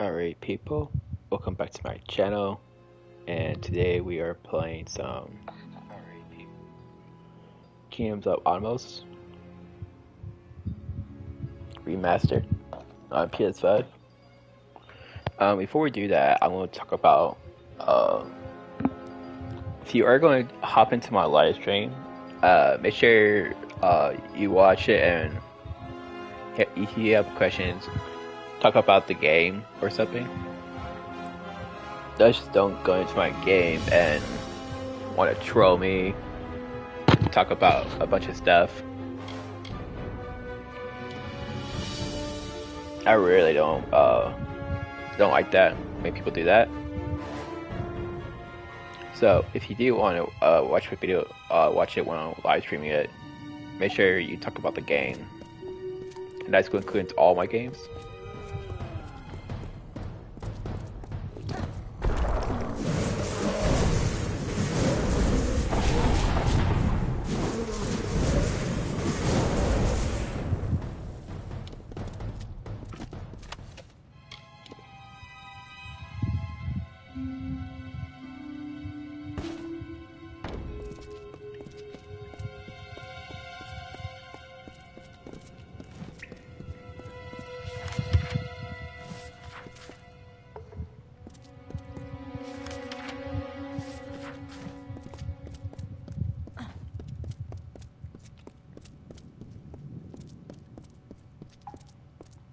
Alright people, welcome back to my channel, and today we are playing some Kingdoms of Amalur remastered on PS5. Before we do that, I want to talk about if you are going to hop into my live stream, make sure you watch it, and if you have questions, talk about the game or something. Just don't go into my game and want to troll me, talk about a bunch of stuff. I really don't like that when people do that. So if you do want to watch the video, watch it when I'm live streaming it, make sure you talk about the game. And that's going to include all my games.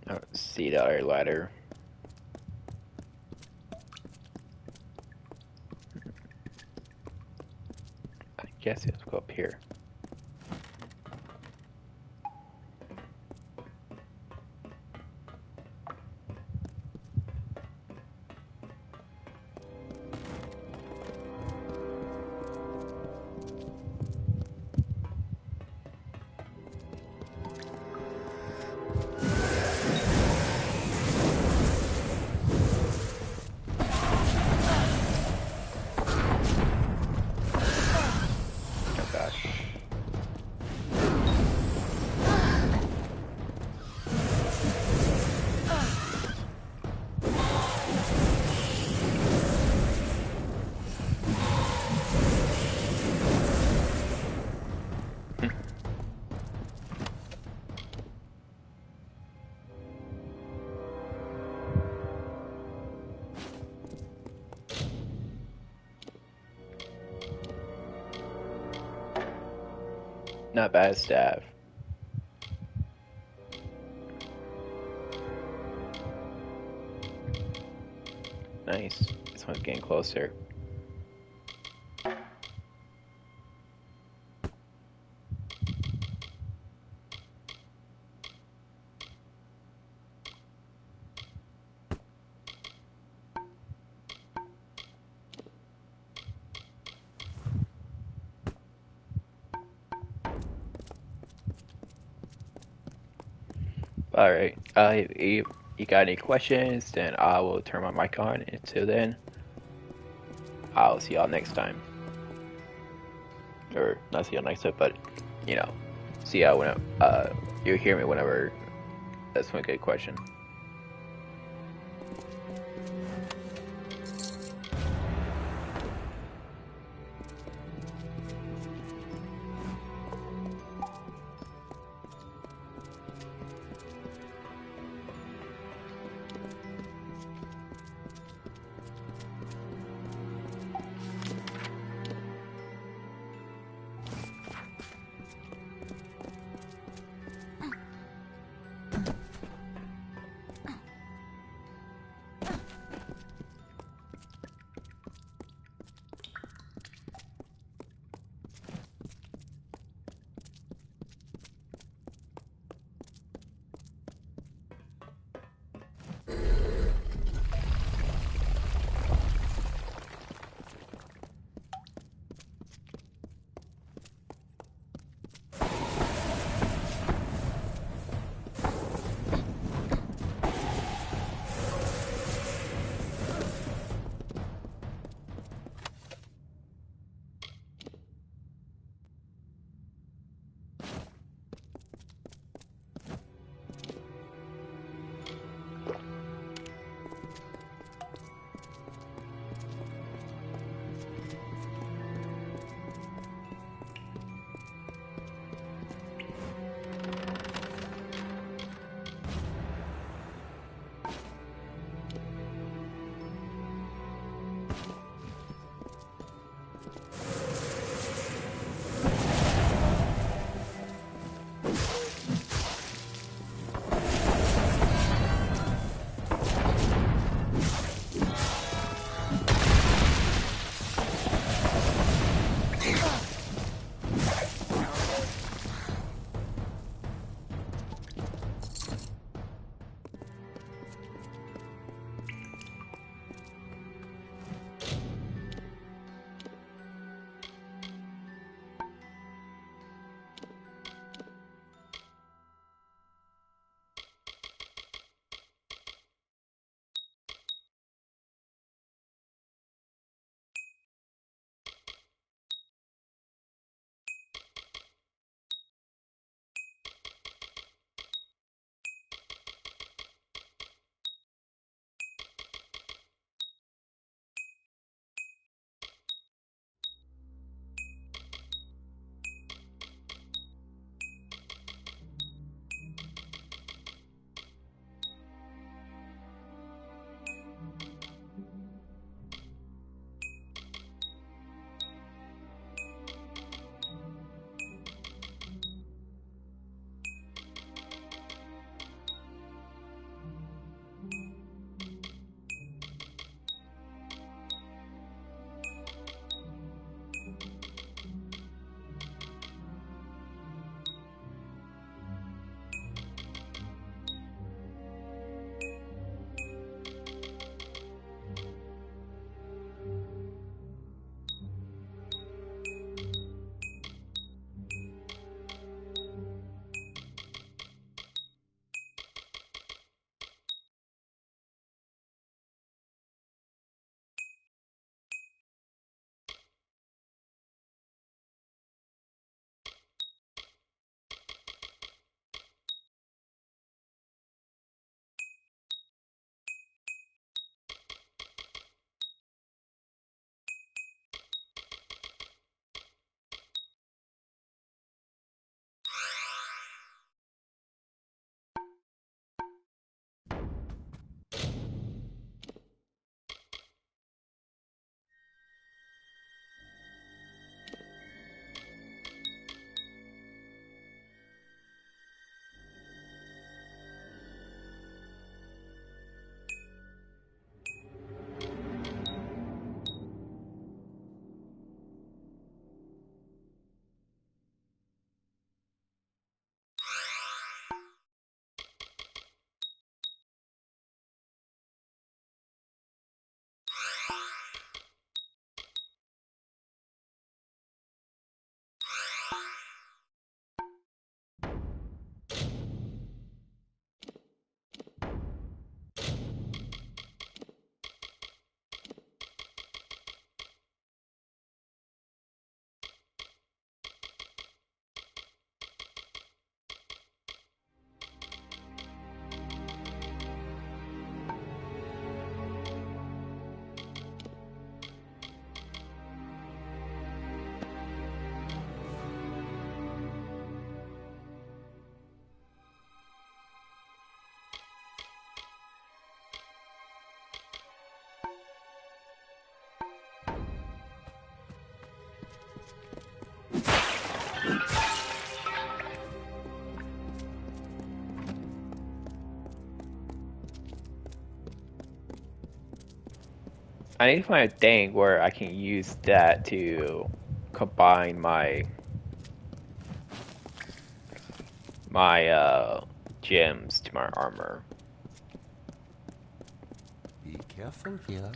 I don't see the other ladder. I guess it has to go up here. Oh gosh. Not bad staff. Nice. This one's getting closer. Alright, if you got any questions, then I will turn my mic on. Until then, I'll see y'all next time. Or, not see y'all next time, but, you know, see y'all when you hear me whenever that's a good question. I need to find a thing where I can use that to combine my gems to my armor. Be careful here.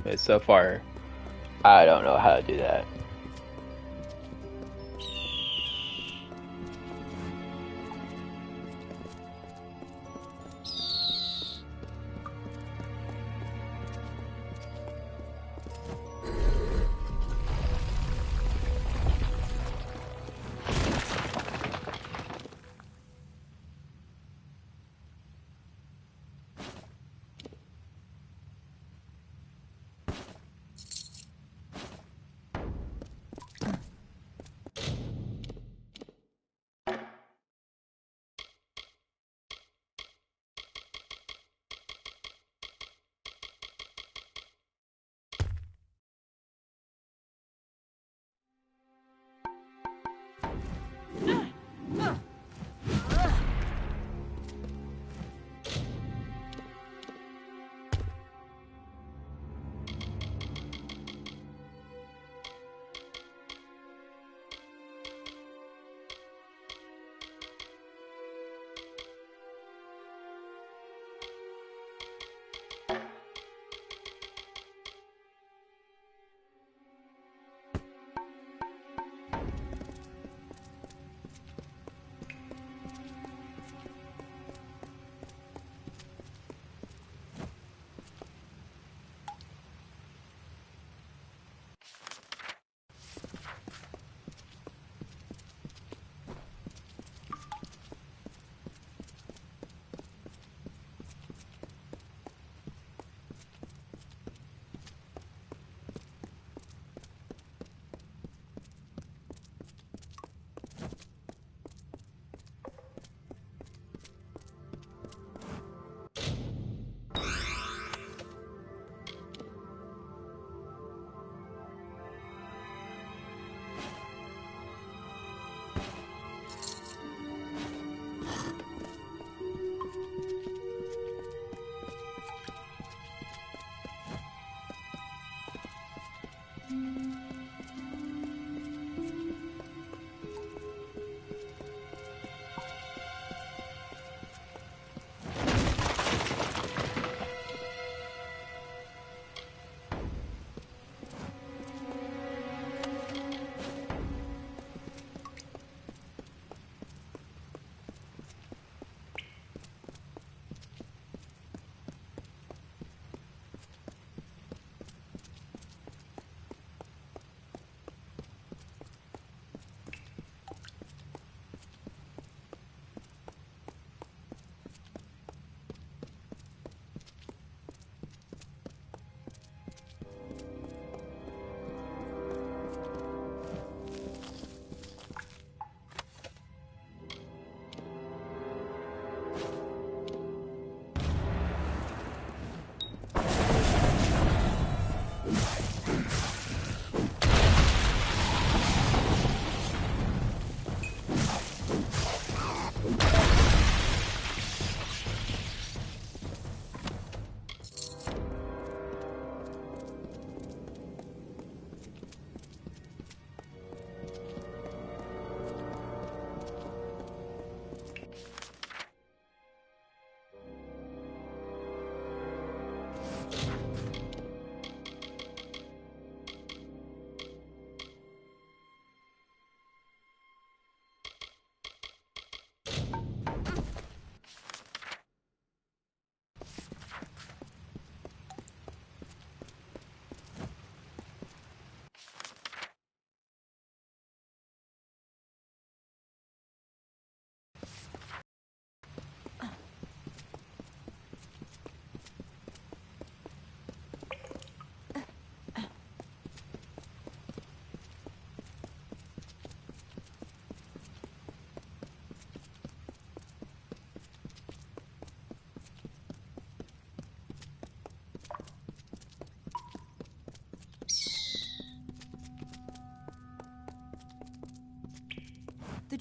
But so far, I don't know how to do that.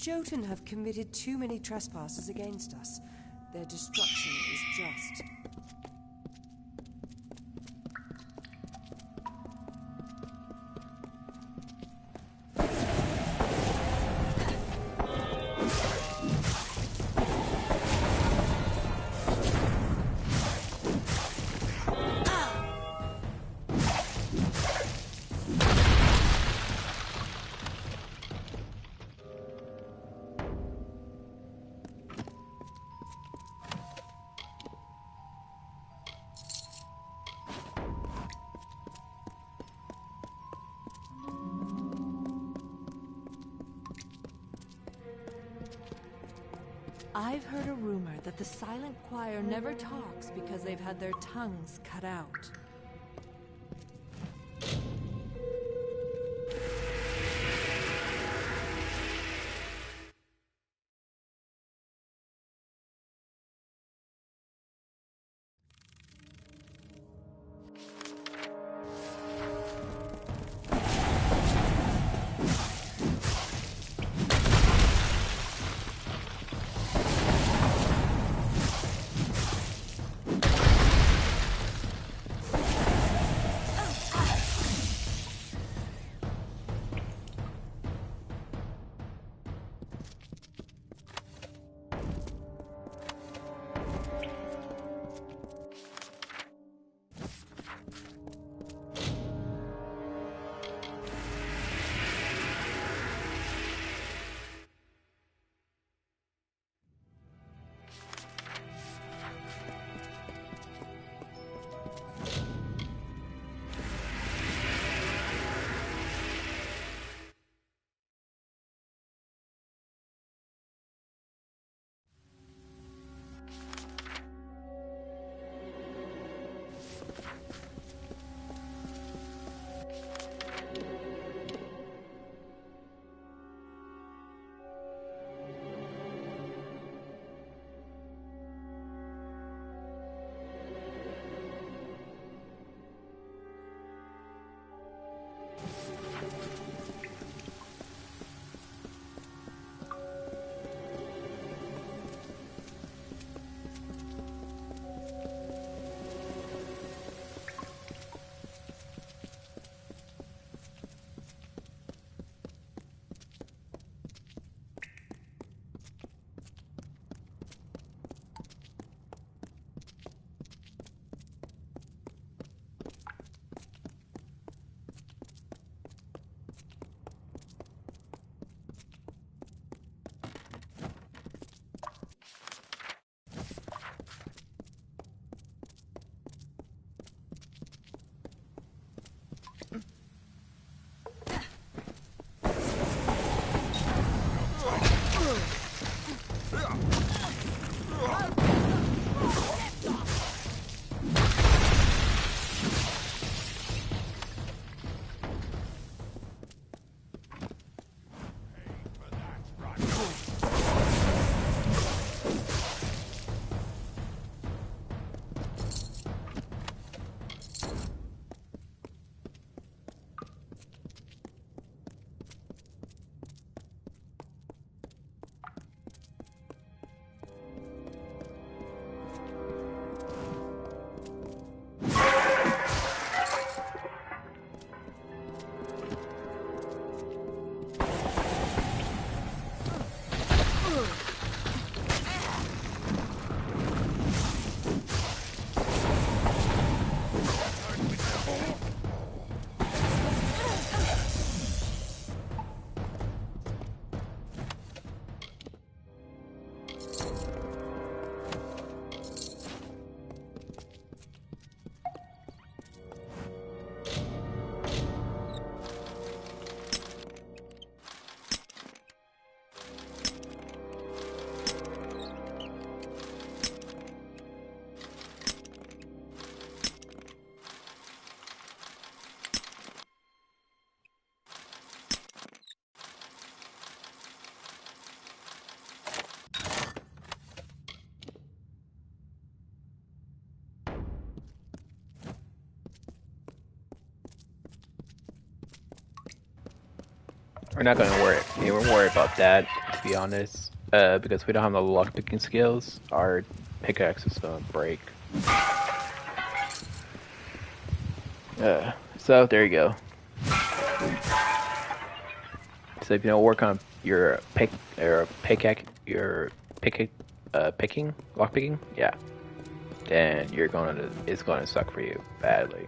Jotun have committed too many trespasses against us. Their destruction is just. I've heard a rumor that the silent choir never talks because they've had their tongues cut out. We're not gonna worry. We won't worry about that. to be honest. Because we don't have the lockpicking skills, our pickaxe is gonna break. So there you go. So if you don't work on your picking, lockpicking, yeah, then it's gonna suck for you badly.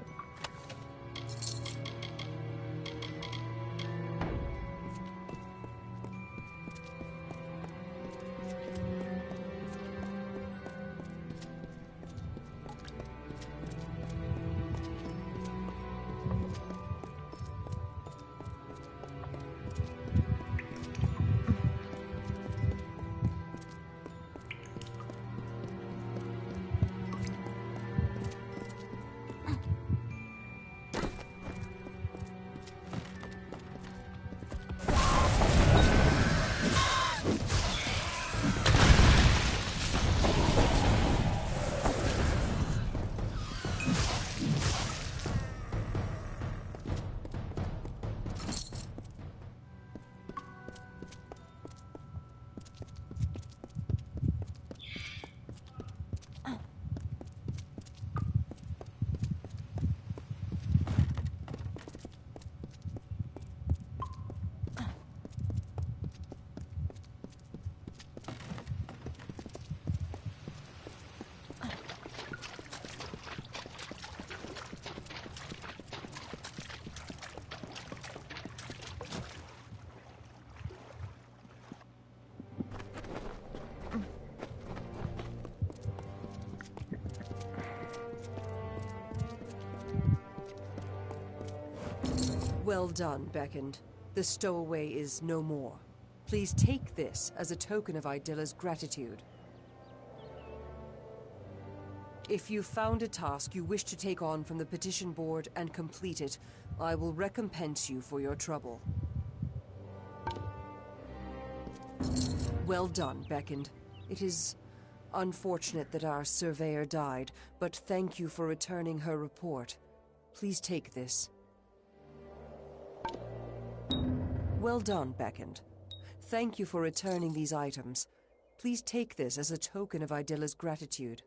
Well done, Beckoned. The stowaway is no more. Please take this as a token of Idilla's gratitude. If you found a task you wish to take on from the petition board and complete it, I will recompense you for your trouble. Well done, Beckoned. It is unfortunate that our surveyor died, but thank you for returning her report. Please take this. Well done, Beckoned. Thank you for returning these items. Please take this as a token of Idilla's gratitude.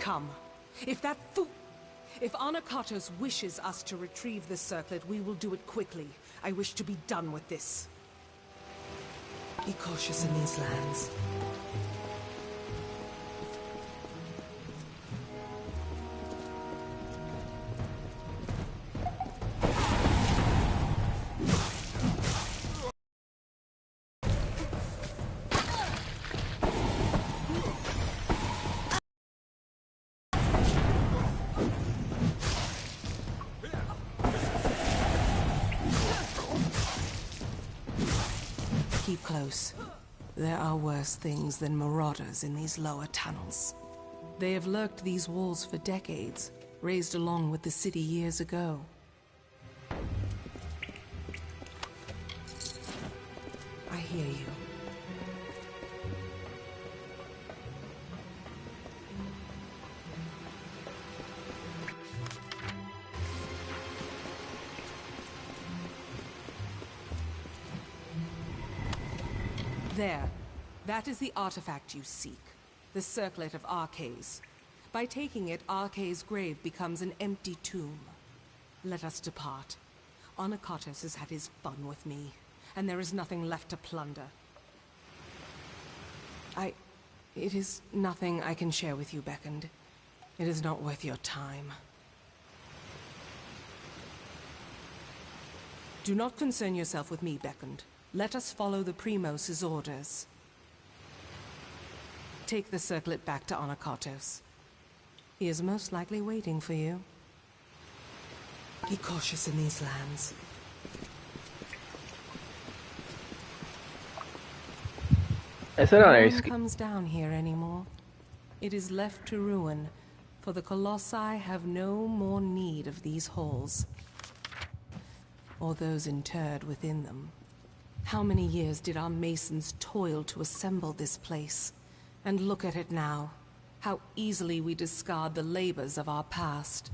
Come. If Anakatos wishes us to retrieve the circlet, we will do it quickly. I wish to be done with this. Be cautious in these lands. Keep close. There are worse things than marauders in these lower tunnels. They have lurked these walls for decades, raised along with the city years ago. I hear you. There. That is the artifact you seek. The Circlet of Arcades. By taking it, Arcades' grave becomes an empty tomb. Let us depart. Anakatos has had his fun with me, and there is nothing left to plunder. It is nothing I can share with you, Beckoned. It is not worth your time. Do not concern yourself with me, Beckoned. Let us follow the Primos's orders. Take the circlet back to Anakatos. He is most likely waiting for you. Be cautious in these lands. No one comes down here anymore. It is left to ruin, for the Colossi have no more need of these halls, or those interred within them. How many years did our masons toil to assemble this place? And look at it now. How easily we discard the labors of our past.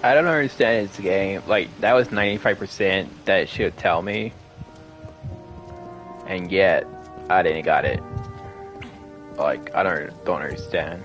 I don't understand this game. Like, that was 95% that it should tell me. And yet, I didn't got it. Like, I don't understand.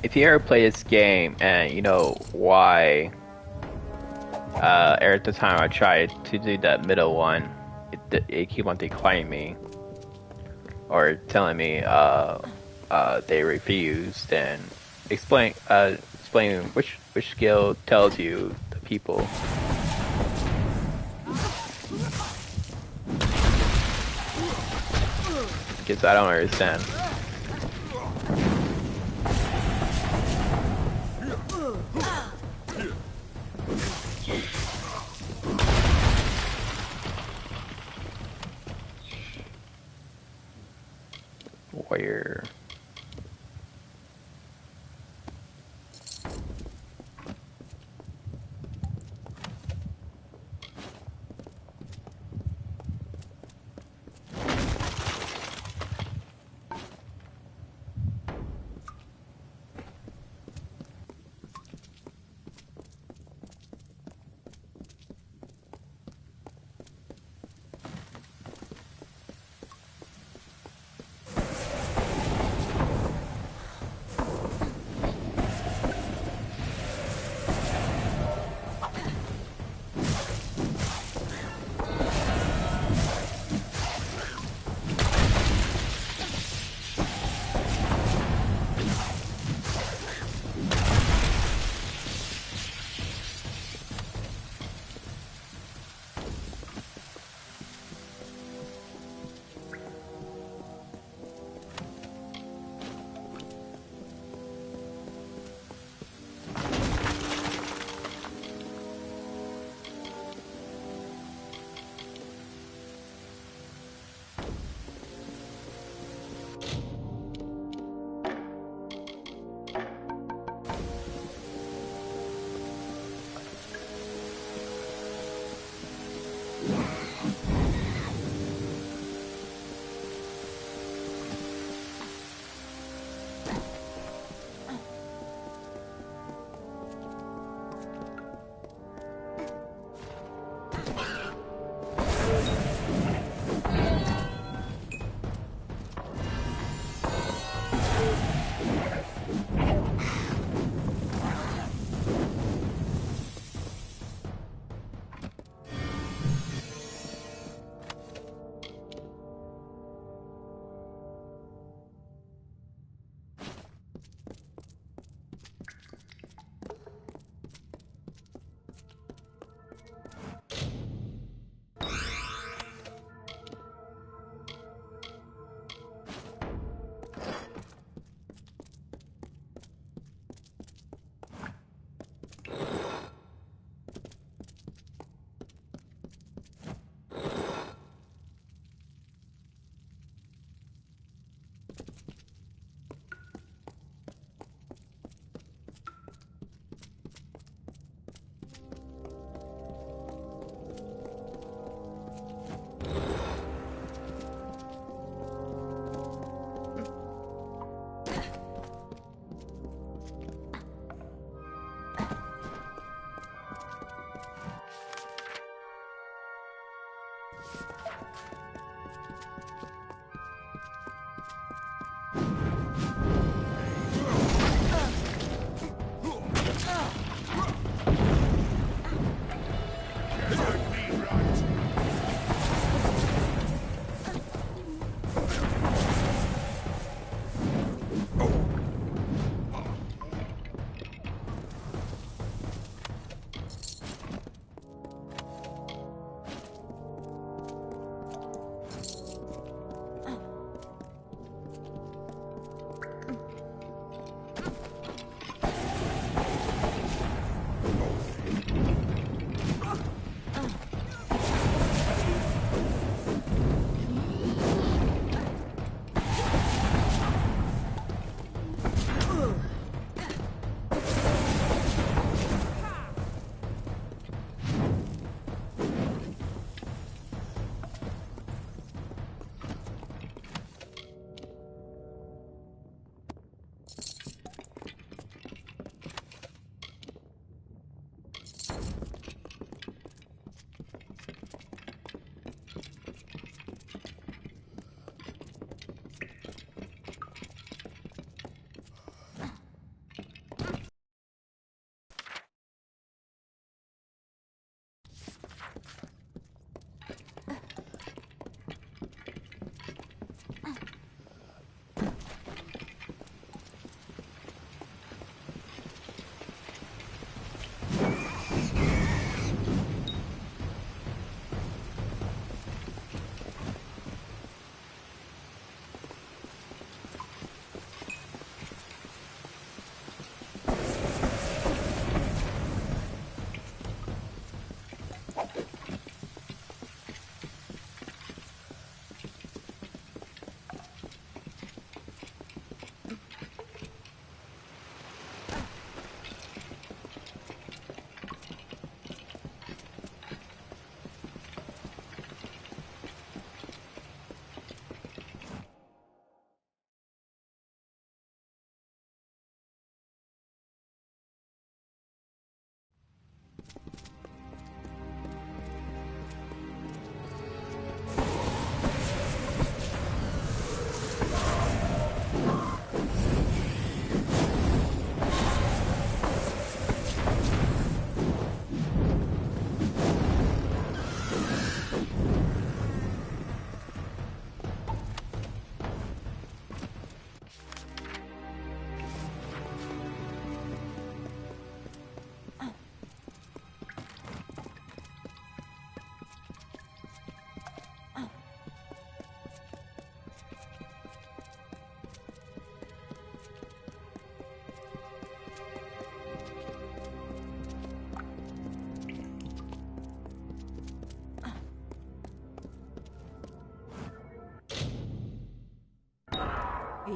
If you ever play this game and you know why at the time I tried to do that middle one, it keep on declining me or telling me they refused, and explain which skill tells you the people. Because I don't understand. Warrior.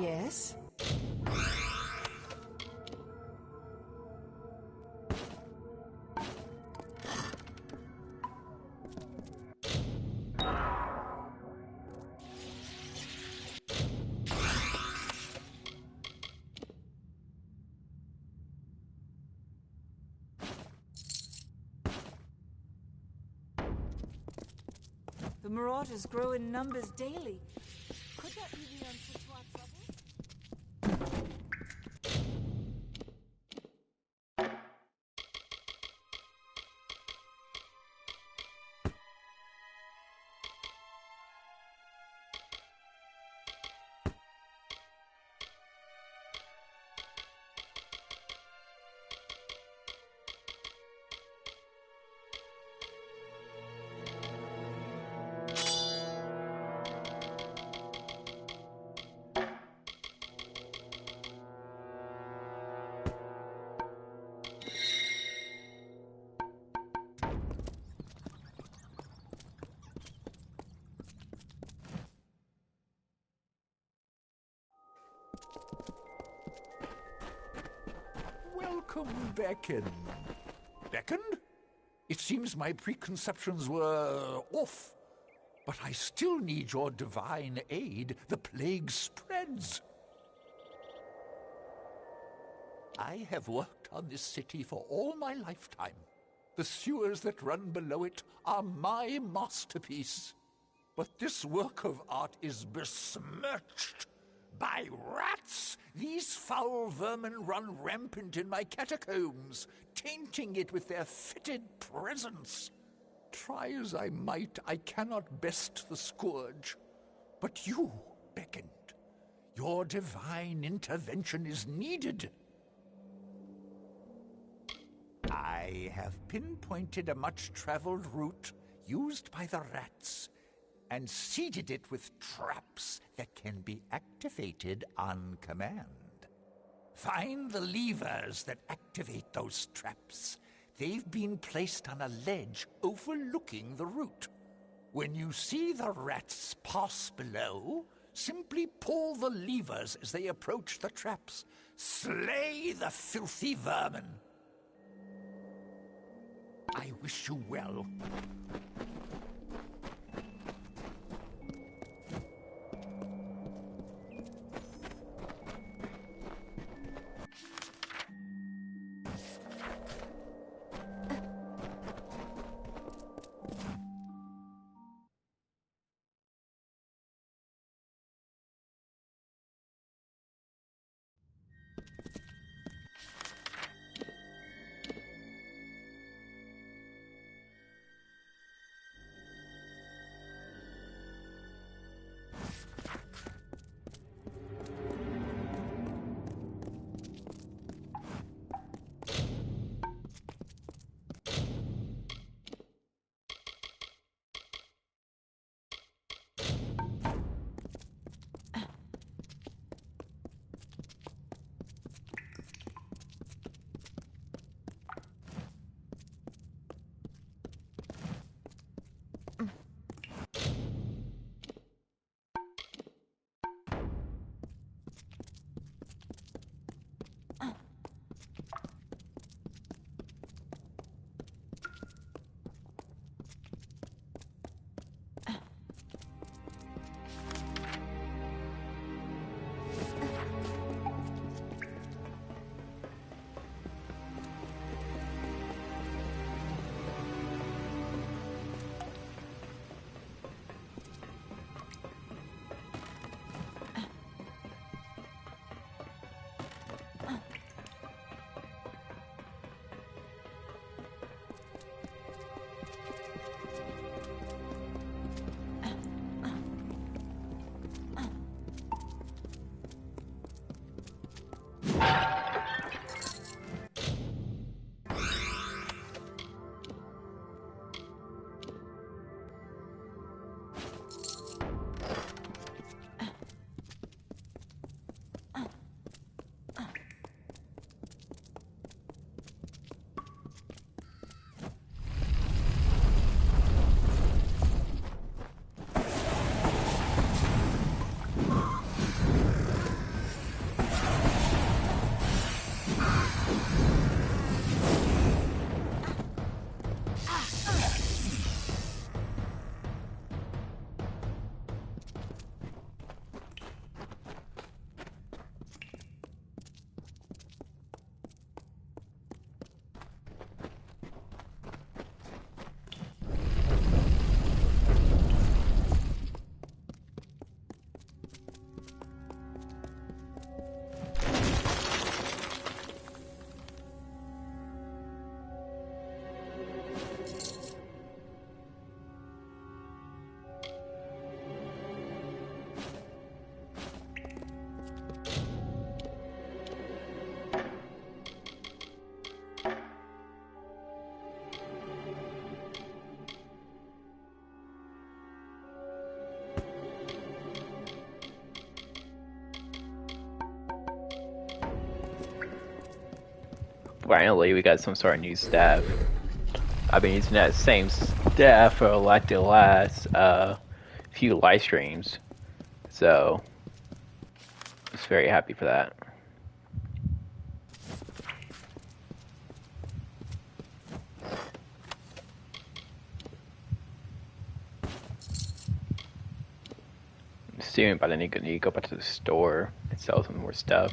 Yes? The Marauders grow in numbers daily. Could that be the answer to our trouble? Welcome, Beckon. Beckoned? It seems my preconceptions were off, but I still need your divine aid. The plague spreads. I have worked on this city for all my lifetime. The sewers that run below it are my masterpiece. But this work of art is besmirched by rats. These foul vermin run rampant in my catacombs, tainting it with their fetid presence. Try as I might, I cannot best the scourge. But you beckoned. Your divine intervention is needed. I have pinpointed a much-traveled route used by the rats and seeded it with traps that can be activated on command. Find the levers that activate those traps. They've been placed on a ledge overlooking the route. When you see the rats pass below, simply pull the levers as they approach the traps. Slay the filthy vermin. I wish you well. Finally, we got some sort of new staff. I've been using that same staff for like the last few live streams, so I was very happy for that. Soon, but I need to go back to the store and sell some more stuff.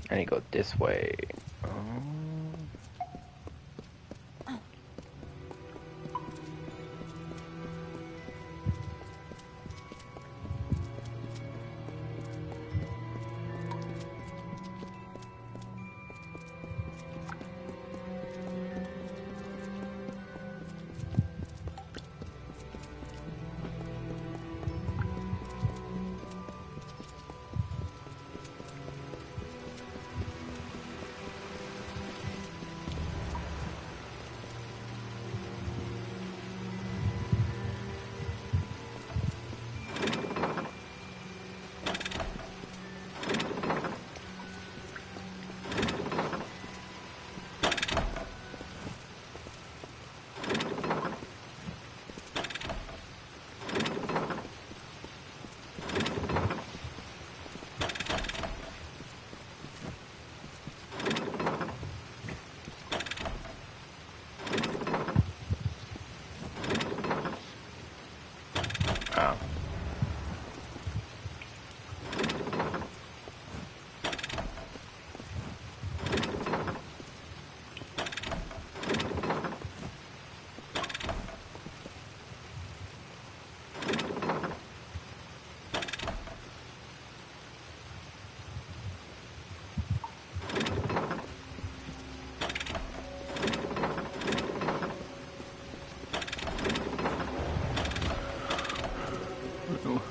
I need to go this way.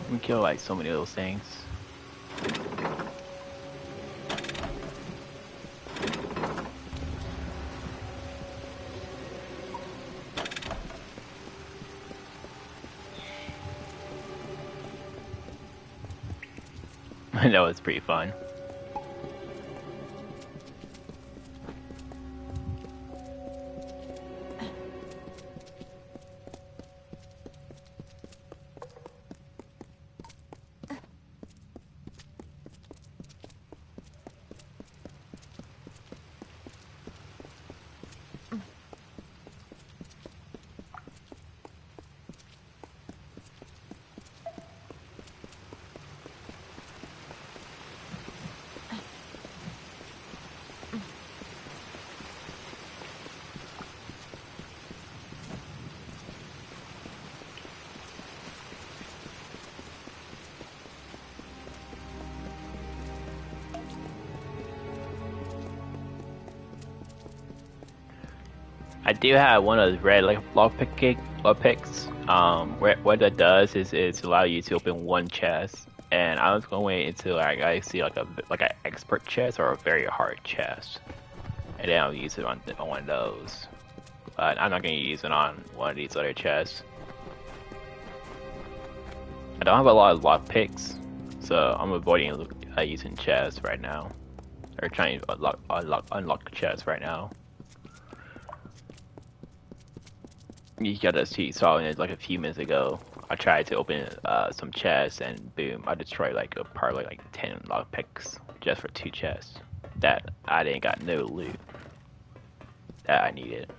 We kill like so many of those things. I know, it's pretty fun. I do have one of those red like lock picks. What that does is allow you to open one chest, and I was going to wait until I see like an expert chest or a very hard chest, and then I'll use it on one of those. But I'm not going to use it on one of these other chests. I don't have a lot of lock picks, so I'm avoiding using chests right now, or trying to unlock chests right now. You gotta see, saw it like a few minutes ago. I tried to open some chests and boom, I destroyed like probably like 10 lock picks just for 2 chests. That I didn't got no loot that I needed.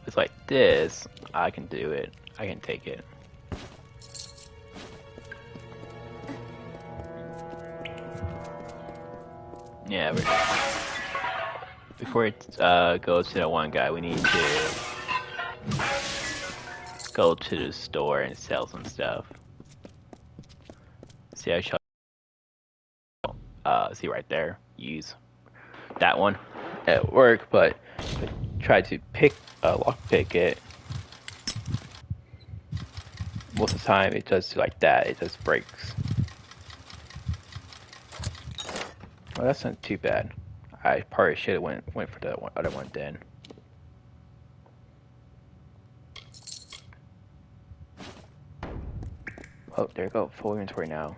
It's like this, I can do it. I can take it. Yeah, before it goes to that one guy, we need to go to the store and sell some stuff. See, I shall see right there, use that one at work, but try to lock pick it. Most of the time, it does like that. It just breaks. Well, that's not too bad. I probably should have went for the other one then. Oh, there you go. Full inventory now.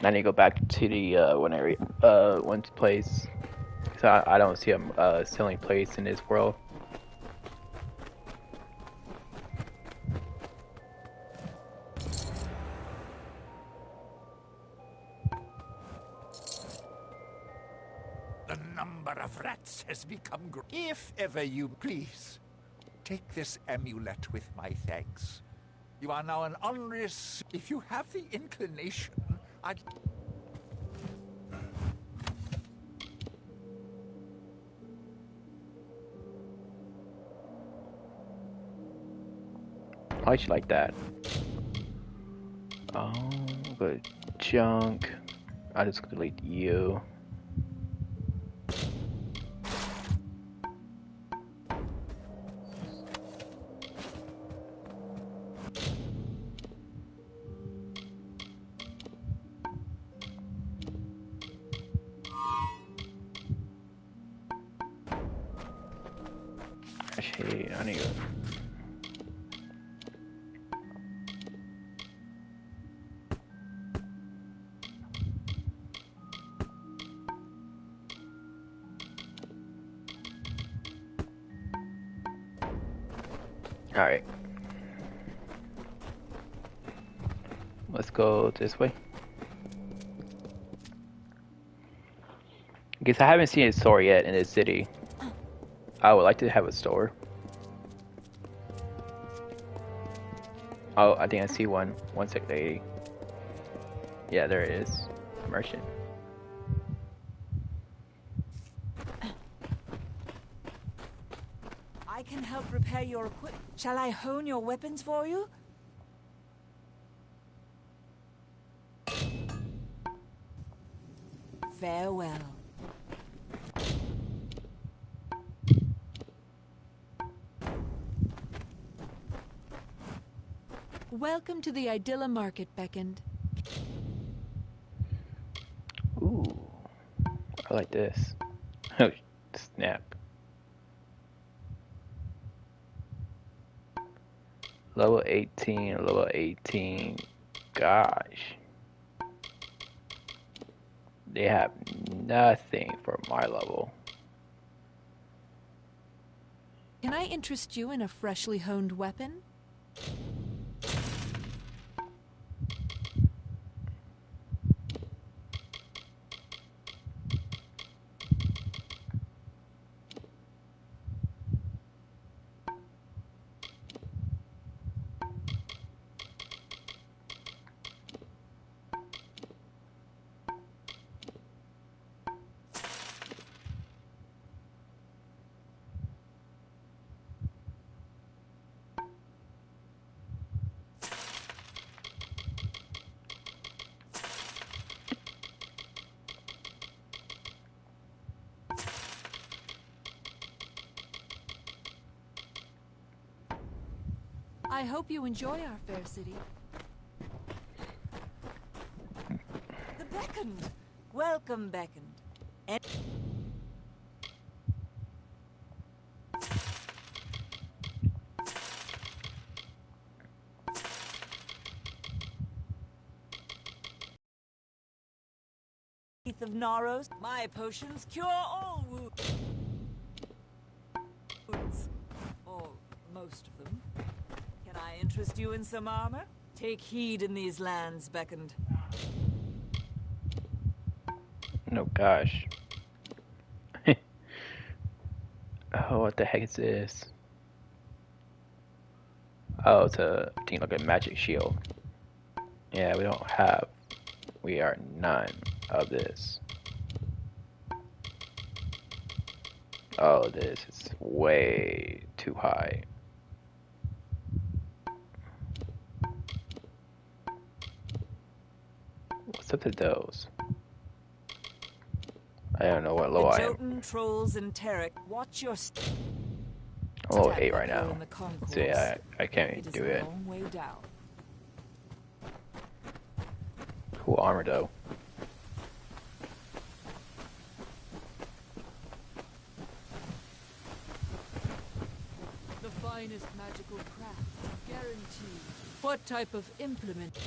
I need to go back to the one place. Cause I don't see a selling place in this world. The number of rats has become If ever you please, take this amulet with my thanks. You are now an honorous... If you have the inclination, I'd... I actually like that. Oh, but junk. I just delete you. Actually, I need to... Alright. Let's go this way. Because I haven't seen a store yet in this city. I would like to have a store. Oh, I think I see one. 1680. Yeah, there it is. Merchant. I can help repair your equipment. Shall I hone your weapons for you? Farewell. Welcome to the Idylla Market, Beckoned. Ooh. I like this. Oh, snap. Level 18, level 18. Gosh. They have nothing for my level. Can I interest you in a freshly honed weapon? I hope you enjoy our fair city. The Beckoned. Welcome, Beckoned. Teeth of Naros. My potions cure all wounds. Or most of them. Can I interest you in some armor? Take heed in these lands, Beckoned. No, gosh. Oh, what the heck is this? Oh, it's a thing like a magic shield. Yeah, we are none of this. Oh, this is way too high. What's up with those? I don't know what The low I am. Jotun, trolls, and Tarek, watch your I'm level step 8 up right here now. in the concourse. So yeah, I can't It is do a it. long way down. Cool armor though. The finest magical craft, guaranteed. What type of implement?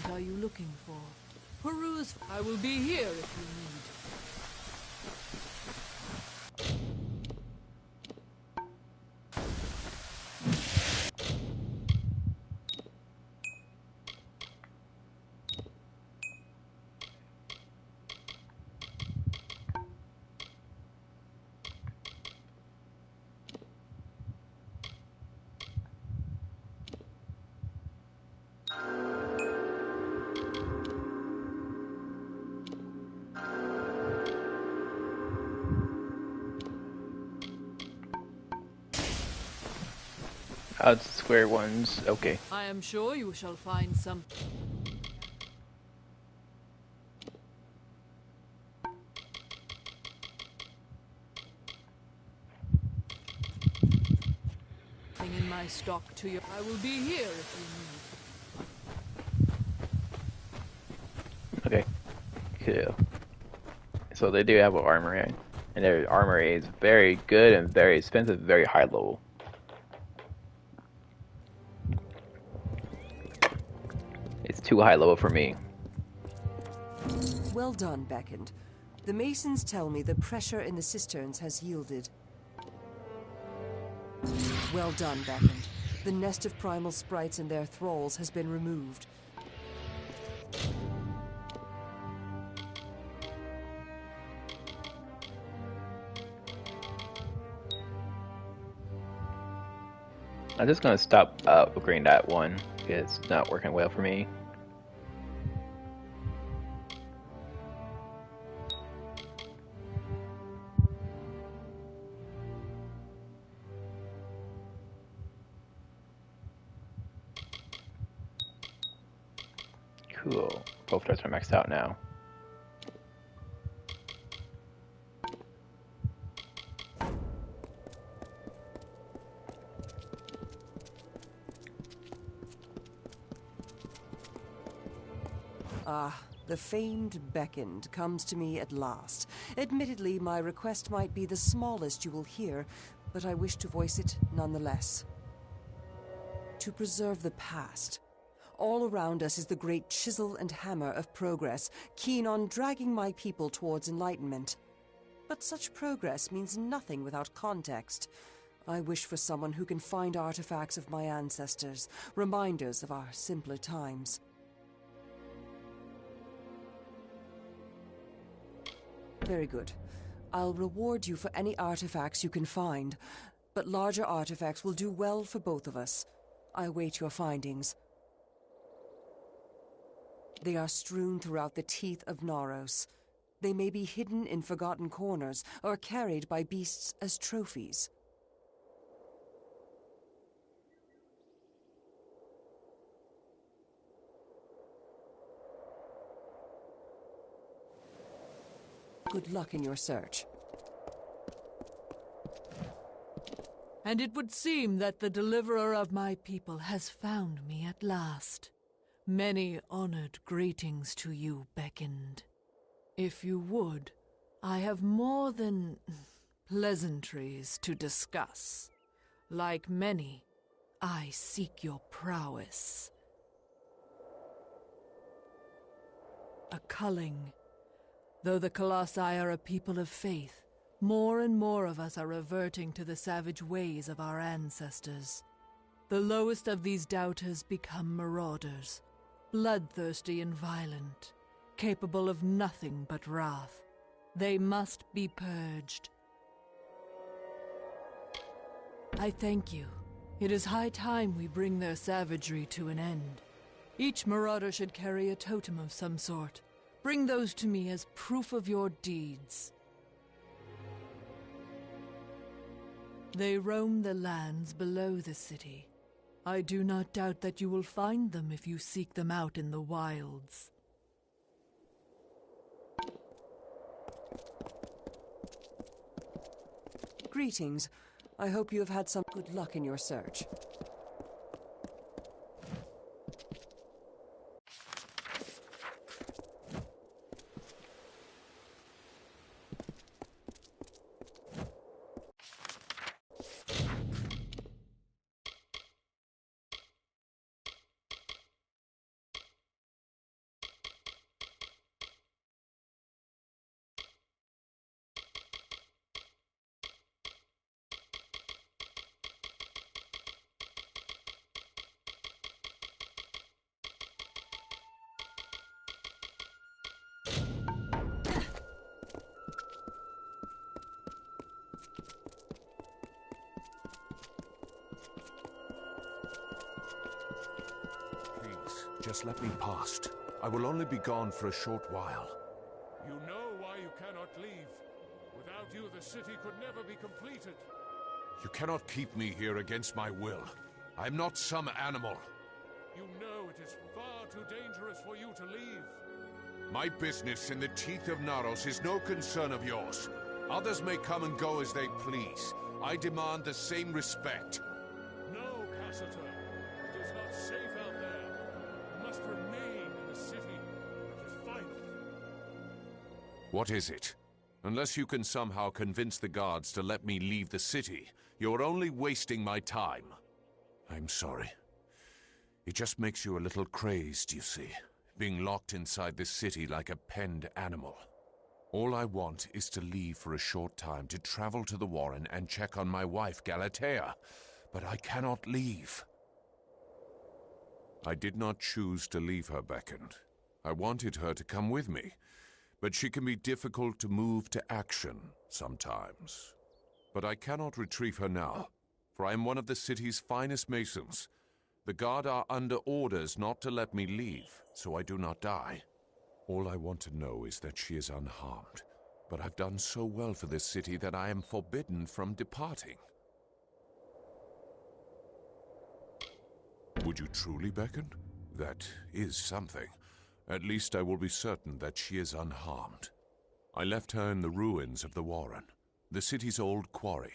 What are you looking for? Peruse. I will be here if you need. Oh, it's square ones. Okay. I am sure you shall find some. In my stock to you. I will be here if you need. Okay. Cool. So they do have an armory, and their armory is very good and very expensive, very high level. It's too high level for me. Well done, Beckend. The masons tell me the pressure in the cisterns has yielded. Well done, Beckend. The nest of primal sprites and their thralls has been removed. I'm just gonna stop upgrading that one because it's not working well for me. Cool. Both those are maxed out now. Ah, the famed Beckend comes to me at last. Admittedly, my request might be the smallest you will hear, but I wish to voice it nonetheless. To preserve the past. All around us is the great chisel and hammer of progress, keen on dragging my people towards enlightenment. But such progress means nothing without context. I wish for someone who can find artifacts of my ancestors, reminders of our simpler times. Very good. I'll reward you for any artifacts you can find, but larger artifacts will do well for both of us. I await your findings. They are strewn throughout the teeth of Naros. They may be hidden in forgotten corners or carried by beasts as trophies. Good luck in your search. And it would seem that the deliverer of my people has found me at last. Many honored greetings to you, Beckend. If you would, I have more than pleasantries to discuss. Like many, I seek your prowess. A culling, Though the Colossi are a people of faith, more and more of us are reverting to the savage ways of our ancestors. The lowest of these doubters become marauders, bloodthirsty and violent, capable of nothing but wrath. They must be purged. I thank you. It is high time we bring their savagery to an end. Each marauder should carry a totem of some sort. Bring those to me as proof of your deeds. They roam the lands below the city. I do not doubt that you will find them if you seek them out in the wilds. Greetings. I hope you have had some good luck in your search. Just let me past. I will only be gone for a short while. You know why you cannot leave. Without you, the city could never be completed. You cannot keep me here against my will. I am not some animal. You know it is far too dangerous for you to leave. My business in the teeth of Naros is no concern of yours. Others may come and go as they please. I demand the same respect. No, Cassiter. It is not safe out there. You must remain in the city. It is final. What is it? Unless you can somehow convince the guards to let me leave the city, you're only wasting my time. I'm sorry. It just makes you a little crazed, you see, being locked inside this city like a penned animal. All I want is to leave for a short time to travel to the Warren and check on my wife, Galatea, but I cannot leave. I did not choose to leave her, Beckoned. I wanted her to come with me, but she can be difficult to move to action sometimes. But I cannot retrieve her now, for I am one of the city's finest masons. The guard are under orders not to let me leave, so I do not die. All I want to know is that she is unharmed, but I've done so well for this city that I am forbidden from departing. Would you truly, Beckon? That is something. At least I will be certain that she is unharmed. I left her in the ruins of the Warren, the city's old quarry.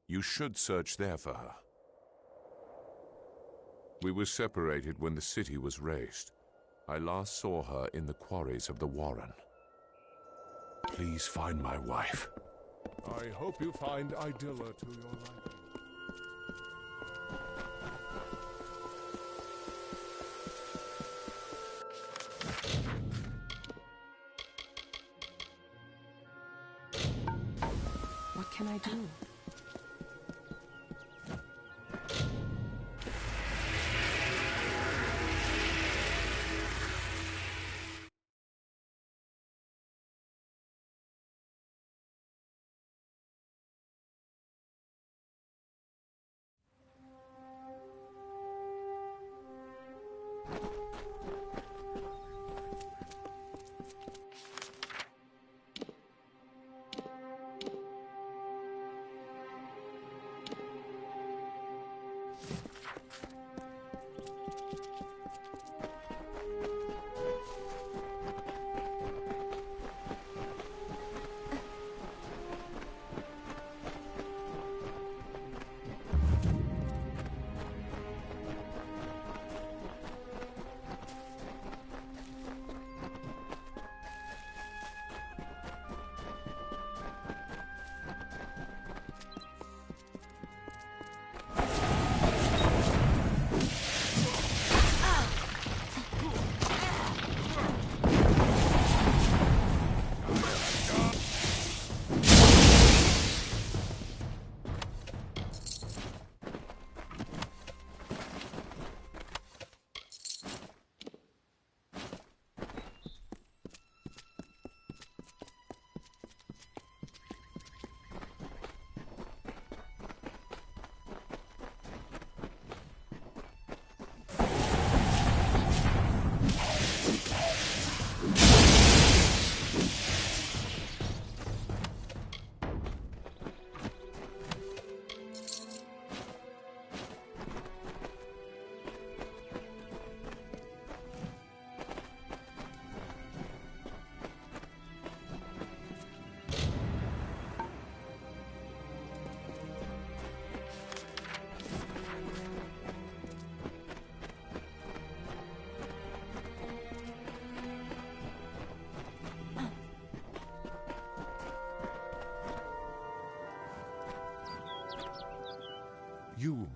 You should search there for her. We were separated when the city was razed. I last saw her in the quarries of the Warren. Please find my wife. I hope you find Idylla to your liking. What can I do?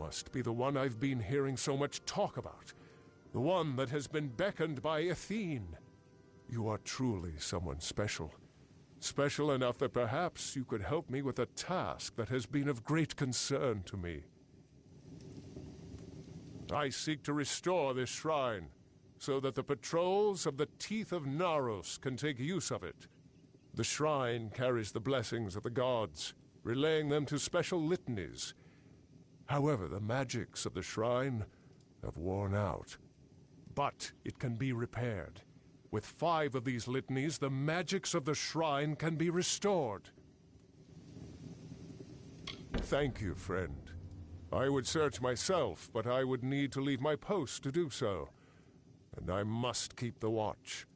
must be the one I've been hearing so much talk about. The one that has been beckoned by Athene. You are truly someone special. Special enough that perhaps you could help me with a task that has been of great concern to me. I seek to restore this shrine, so that the patrols of the Teeth of Naros can take use of it. The shrine carries the blessings of the gods, relaying them to special litanies. However, the magics of the shrine have worn out. But it can be repaired. With 5 of these litanies, the magics of the shrine can be restored. Thank you, friend. I would search myself, but I would need to leave my post to do so. And I must keep the watch.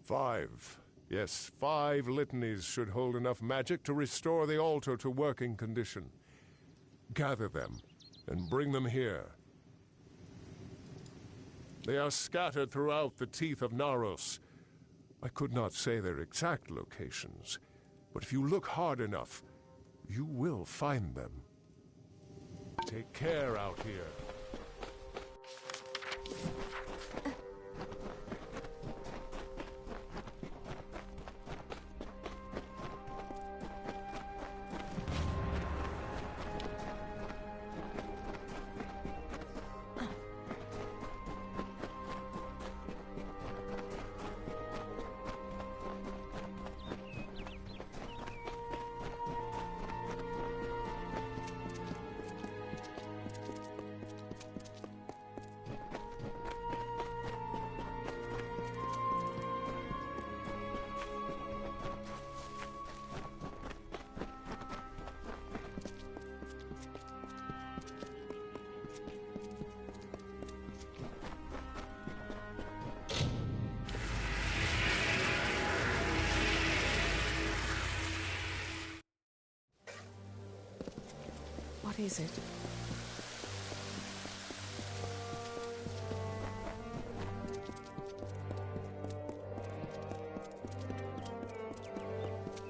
5. Yes, 5 litanies should hold enough magic to restore the altar to working condition. Gather them and bring them here. They are scattered throughout the Teeth of Naros. I could not say their exact locations, but if you look hard enough, you will find them. Take care out here. What is it?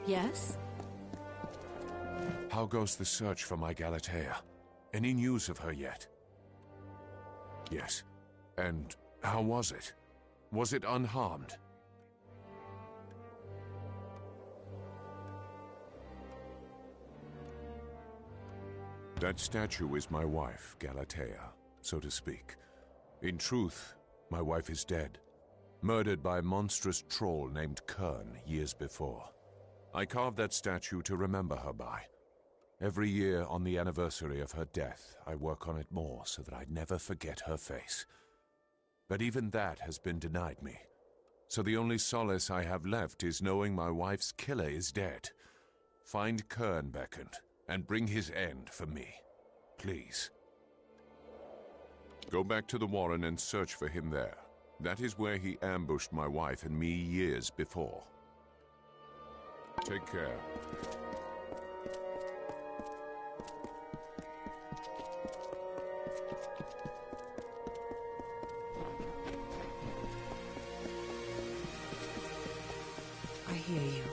Yes? How goes the search for my Galatea? Any news of her yet? Yes. And how was it? Was it unharmed? That statue is my wife, Galatea, so to speak. In truth, my wife is dead. Murdered by a monstrous troll named Kern years before. I carved that statue to remember her by. Every year on the anniversary of her death, I work on it more so that I'd never forget her face. But even that has been denied me. So the only solace I have left is knowing my wife's killer is dead. Find Kern, Beckett, and bring his end for me. Please. Go back to the Warren and search for him there. That is where he ambushed my wife and me years before. Take care. I hear you.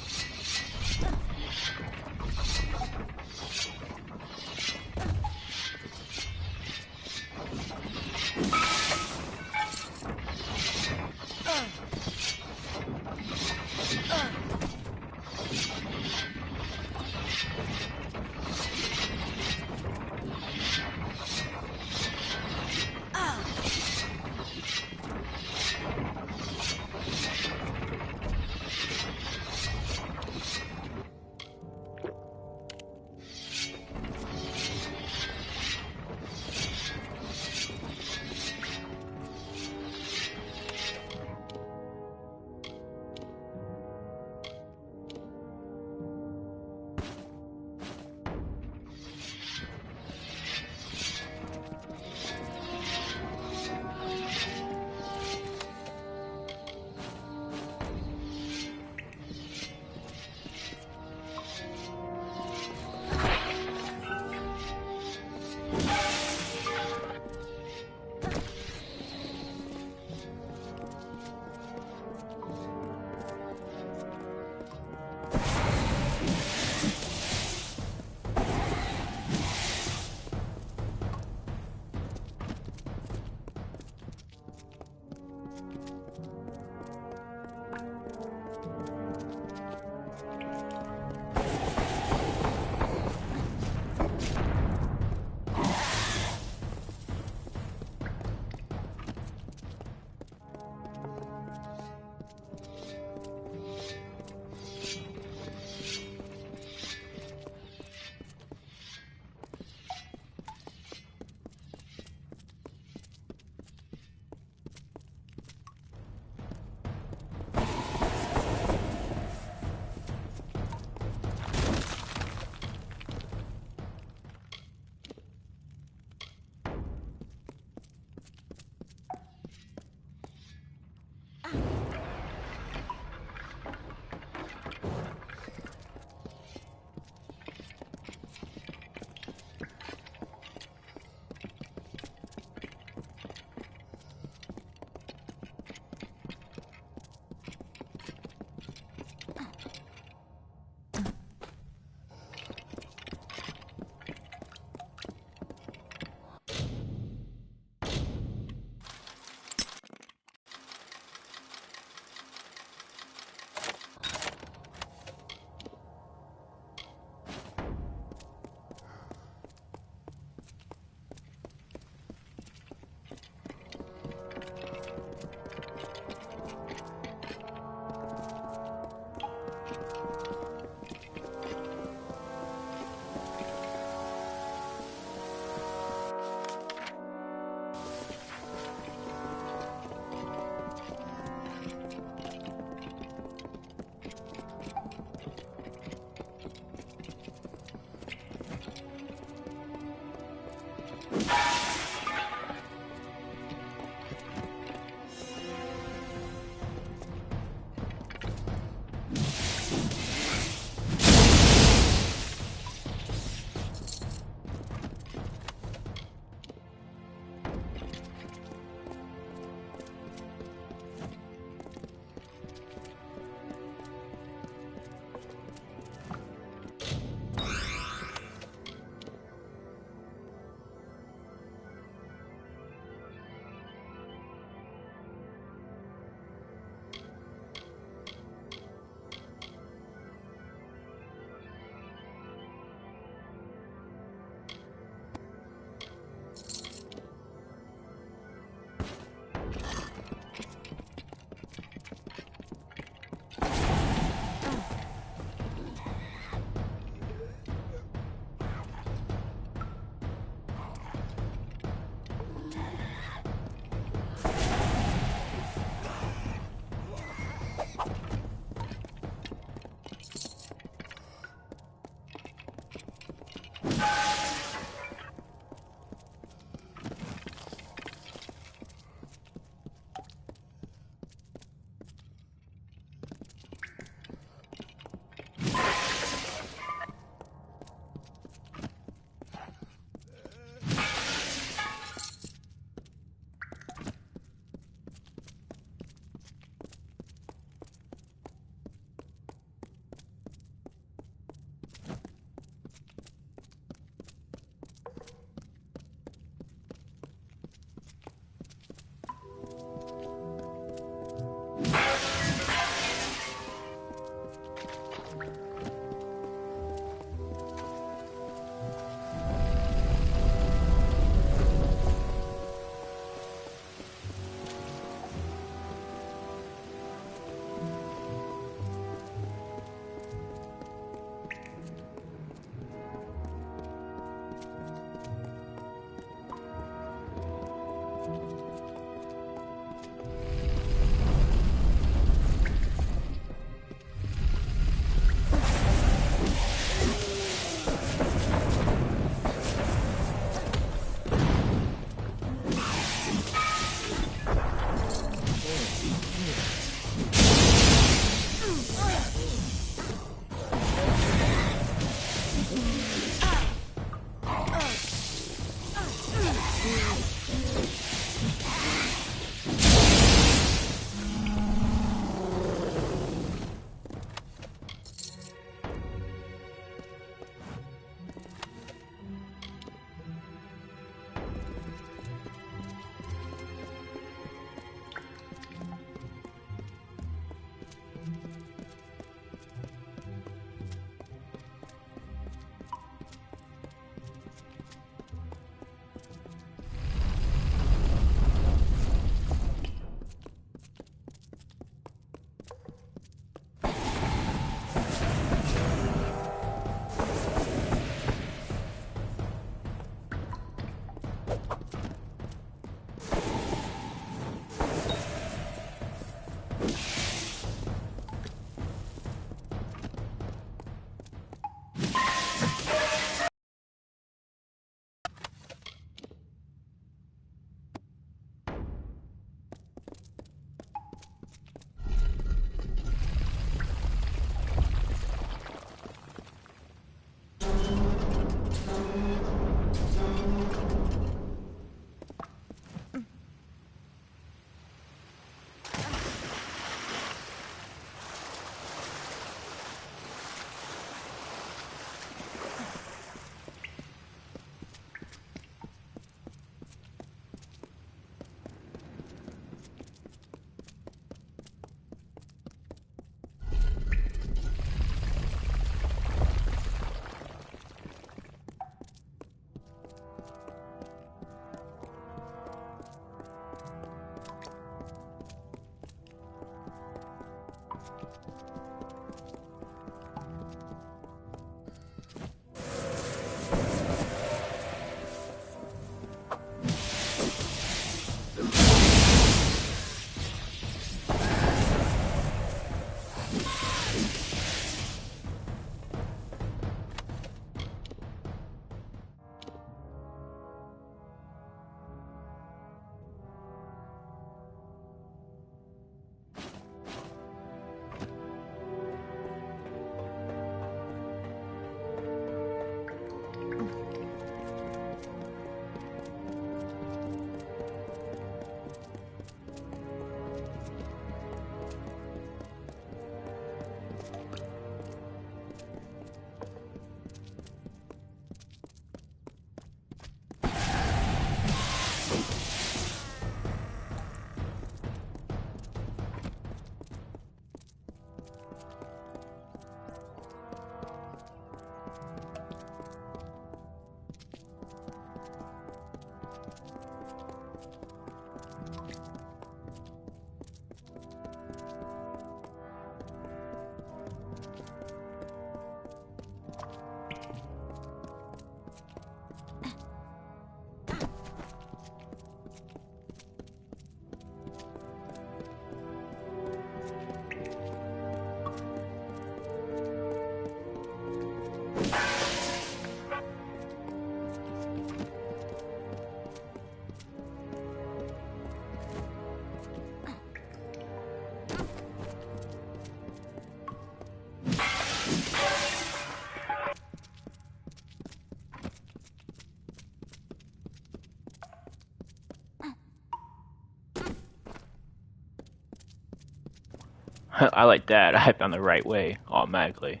I like that. I found the right way automatically.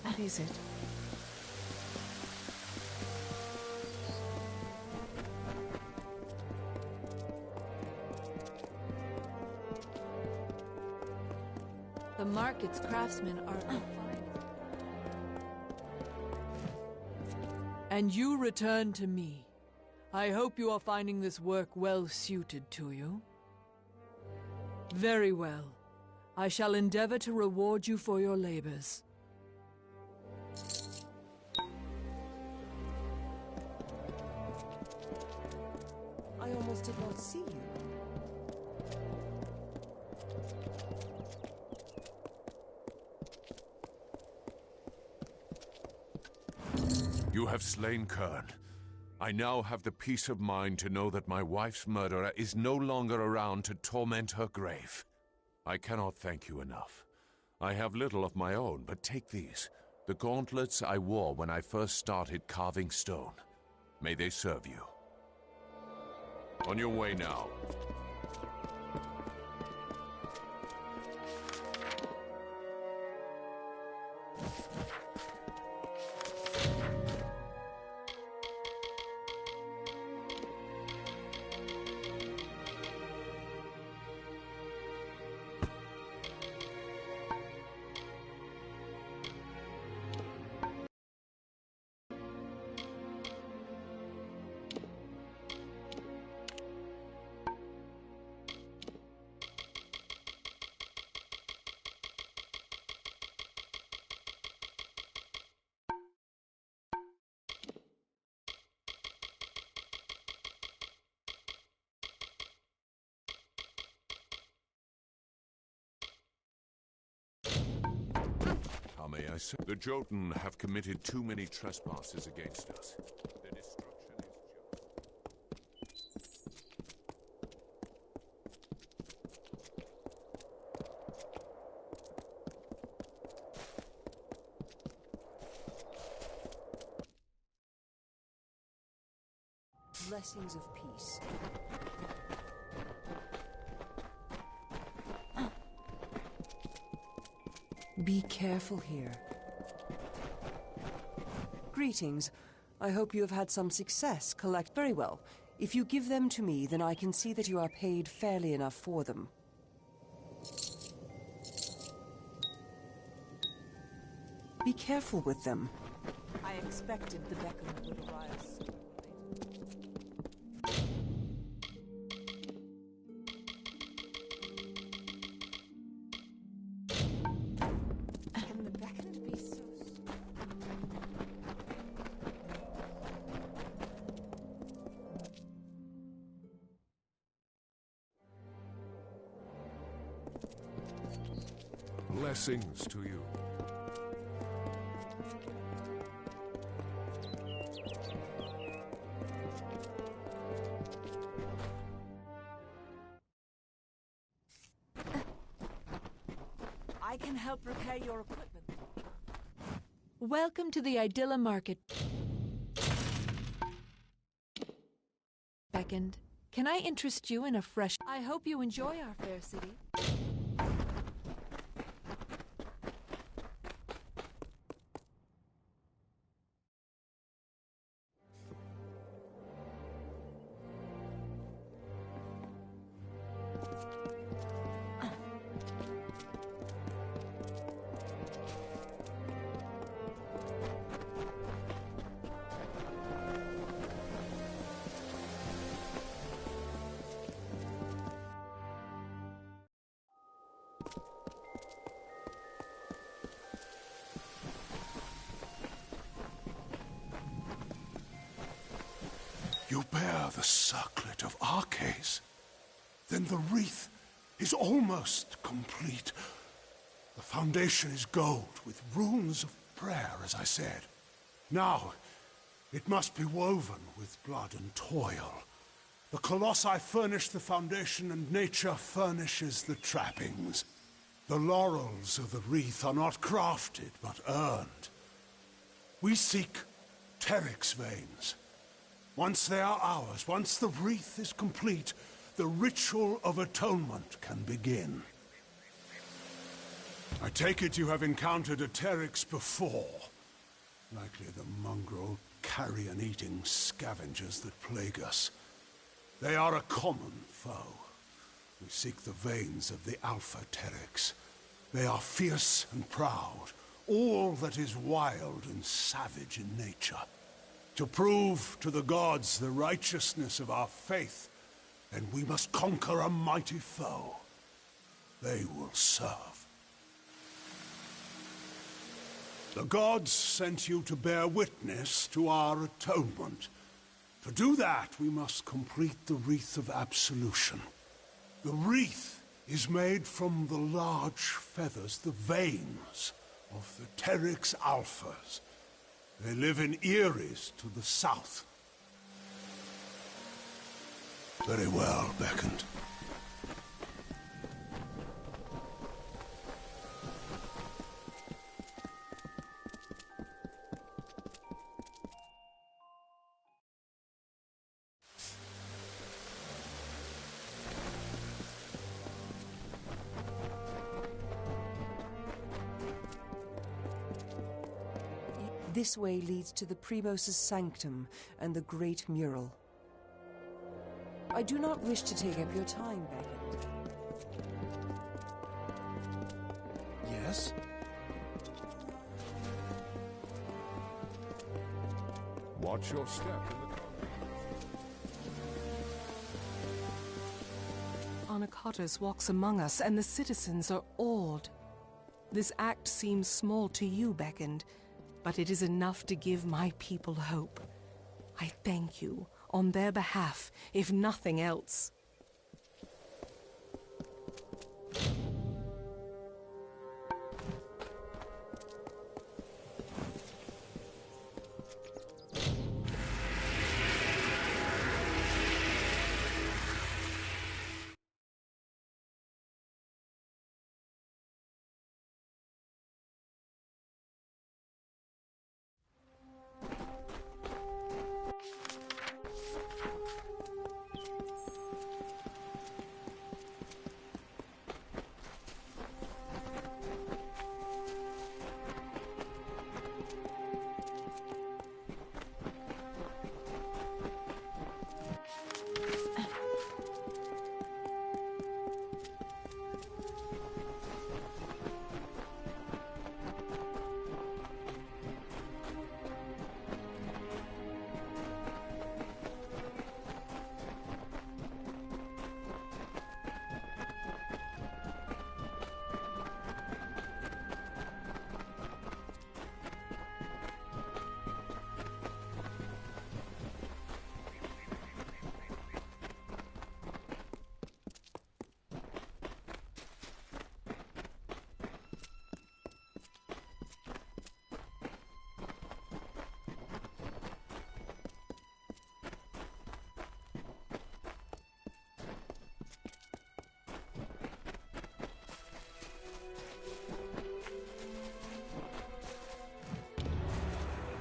What is it? The market's craftsmen are refined. And you return to me. I hope you are finding this work well suited to you. Very well. I shall endeavor to reward you for your labors. I almost did not see you. You have slain Kern. I now have the peace of mind to know that my wife's murderer is no longer around to torment her grave. I cannot thank you enough. I have little of my own, but take these. The gauntlets I wore when I first started carving stone. May they serve you. On your way now. How may I say? The Jotun have committed too many trespasses against us. Their destruction is just. Blessings of peace. Be careful here. Greetings. I hope you have had some success. Collect very well. If you give them to me, then I can see that you are paid fairly enough for them. Be careful with them. I expected the Beckham would arrive soon. Can the Beckoned be so... Blessings to you. I can help repair your equipment. Welcome to the Idylla Market. Beckoned. Can I interest you in a fresh... I hope you enjoy our fair city. You bear the circlet that of our case, then the wreath is almost complete. The foundation is gold with runes of prayer, as I said. Now, it must be woven with blood and toil. The Colossi furnish the foundation and nature furnishes the trappings. The laurels of the wreath are not crafted, but earned. We seek Teryx veins. Once they are ours, once the wreath is complete, the ritual of atonement can begin. I take it you have encountered a Teryx before. Likely the mongrel, carrion-eating scavengers that plague us. They are a common foe. We seek the veins of the Alpha Teryx. They are fierce and proud, all that is wild and savage in nature. To prove to the gods the righteousness of our faith, then we must conquer a mighty foe. They will serve. The gods sent you to bear witness to our atonement. To do that, we must complete the Wreath of Absolution. The wreath is made from the large feathers, the veins of the Teryx Alphas. They live in Eris to the south. Very well, Beckoned. This way leads to the Primos' sanctum and the Great Mural. I do not wish to take up your time, Beckett. Yes? Watch your step in the Anakatos walks among us, and the citizens are awed. This act seems small to you, Beckoned, but it is enough to give my people hope. I thank you on their behalf, if nothing else.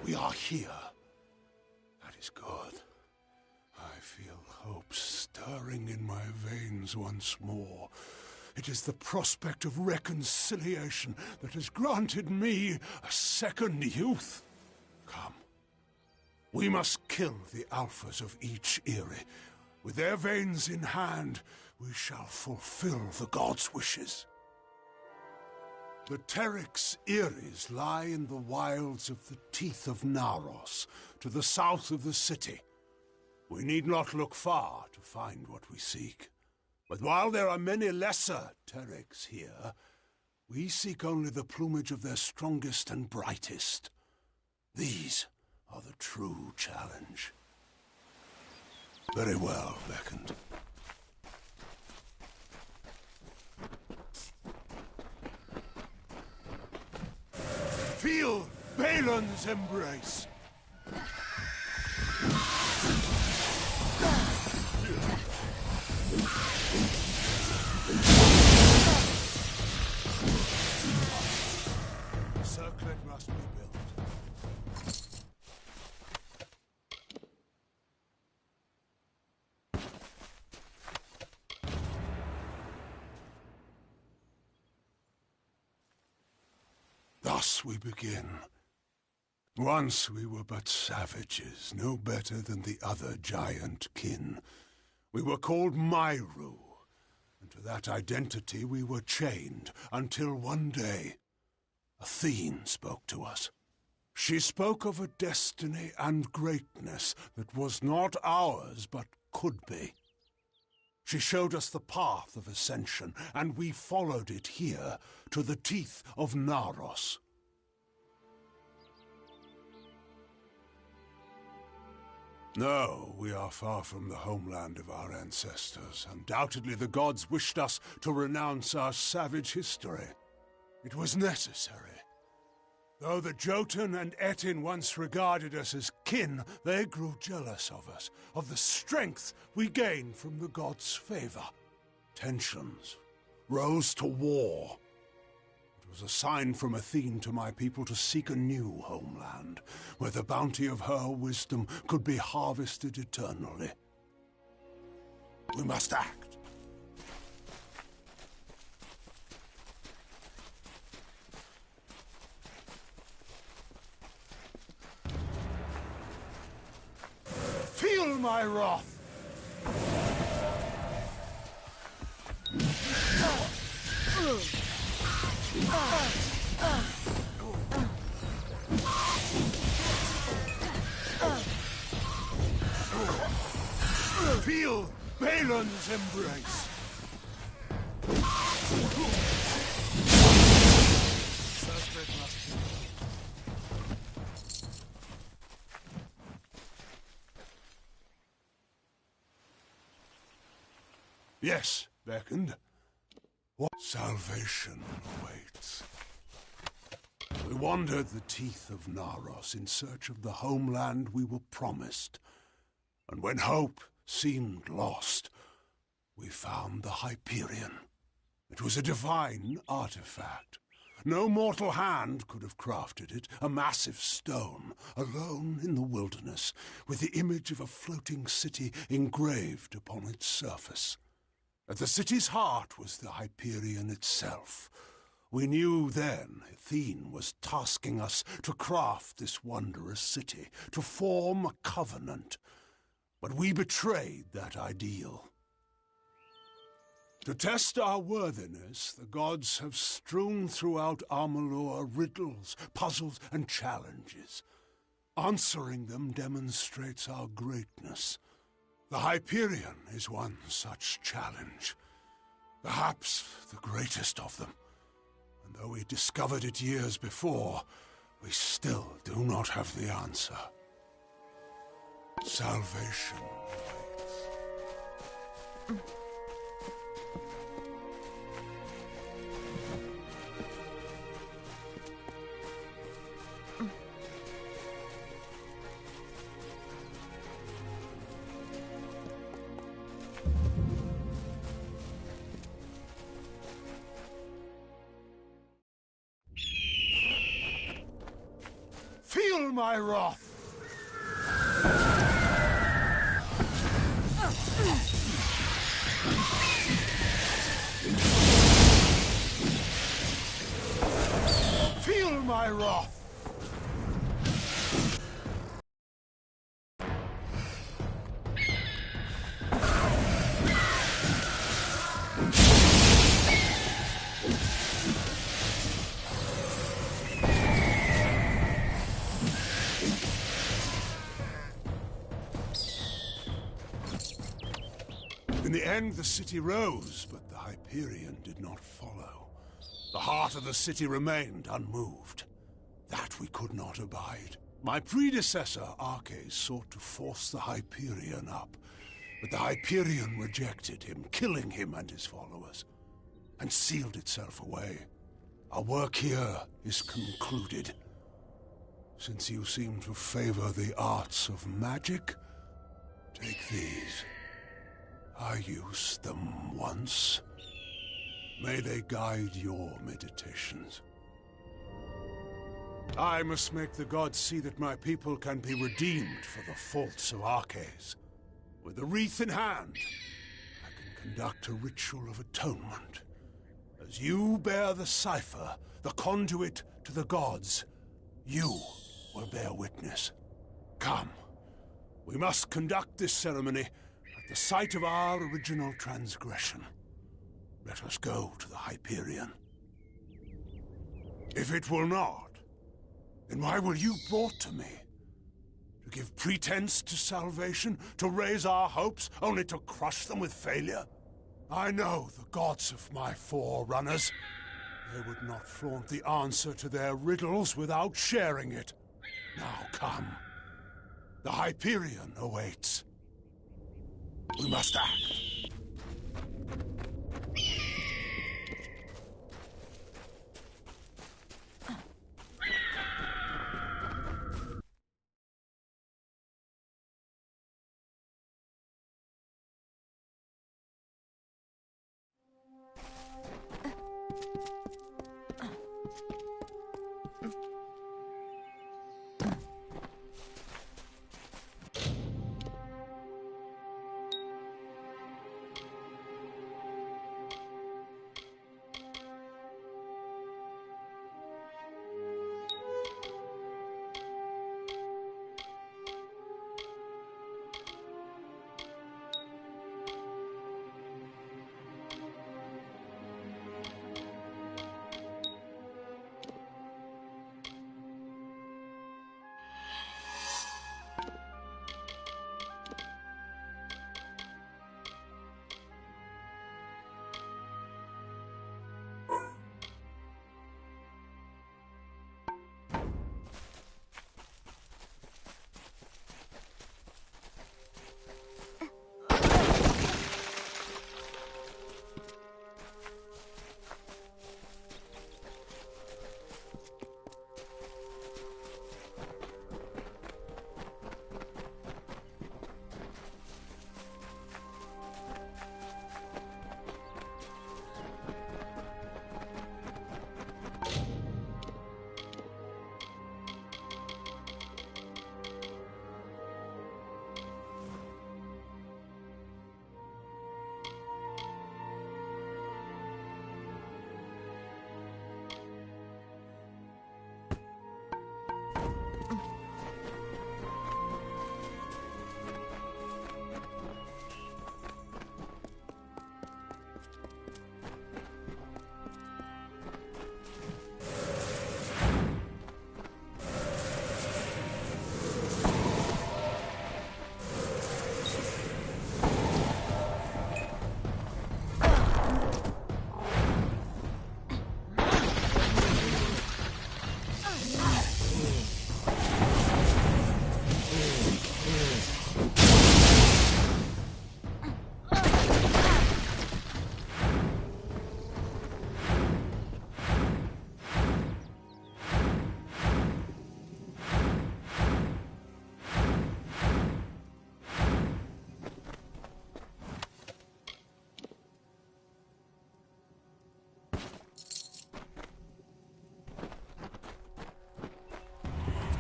We are here. That is good. I feel hope stirring in my veins once more. It is the prospect of reconciliation that has granted me a second youth. Come. We must kill the alphas of each Eyrie. With their veins in hand, we shall fulfill the gods' wishes. The Teryx Eyries lie in the wilds of the Teeth of Naros, to the south of the city. We need not look far to find what we seek. But while there are many lesser Teryx here, we seek only the plumage of their strongest and brightest. These are the true challenge. Very well, Beckoned. Feel Balin's embrace! The circlet must be built. Thus we begin. Once we were but savages, no better than the other giant kin. We were called Myru, and to that identity we were chained until one day Athene spoke to us. She spoke of a destiny and greatness that was not ours but could be. She showed us the path of ascension, and we followed it here to the teeth of Naros. No, we are far from the homeland of our ancestors. Undoubtedly the gods wished us to renounce our savage history. It was necessary. Though the Jotun and Etin once regarded us as kin, they grew jealous of us, of the strength we gained from the gods' favor. Tensions rose to war. It was a sign from Athene to my people to seek a new homeland, where the bounty of her wisdom could be harvested eternally. We must act. Feel my wrath! Feel Balin's embrace! Yes, Beckoned. What salvation awaits? We wandered the teeth of Naros in search of the homeland we were promised. And when hope seemed lost, we found the Hyperion. It was a divine artifact. No mortal hand could have crafted it, a massive stone, alone in the wilderness, with the image of a floating city engraved upon its surface. At the city's heart was the Hyperion itself. We knew then Athene was tasking us to craft this wondrous city, to form a covenant. But we betrayed that ideal. To test our worthiness, the gods have strewn throughout Amalur riddles, puzzles, and challenges. Answering them demonstrates our greatness. The Hyperion is one such challenge, perhaps the greatest of them. And though we discovered it years before, we still do not have the answer. Salvation awaits. Feel my wrath! Feel my wrath! In the end, the city rose, but the Hyperion did not follow. The heart of the city remained unmoved. That we could not abide. My predecessor, Arches, sought to force the Hyperion up. But the Hyperion rejected him, killing him and his followers, and sealed itself away. Our work here is concluded. Since you seem to favor the arts of magic, take these. I used them once. May they guide your meditations. I must make the gods see that my people can be redeemed for the faults of Arches. With the wreath in hand, I can conduct a ritual of atonement. As you bear the cipher, the conduit to the gods, you will bear witness. Come. We must conduct this ceremony at the site of our original transgression. Let us go to the Hyperion. If it will not, then why were you brought to me? To give pretense to salvation? To raise our hopes, only to crush them with failure? I know the gods of my forerunners. They would not flaunt the answer to their riddles without sharing it. Now come. The Hyperion awaits. We must act.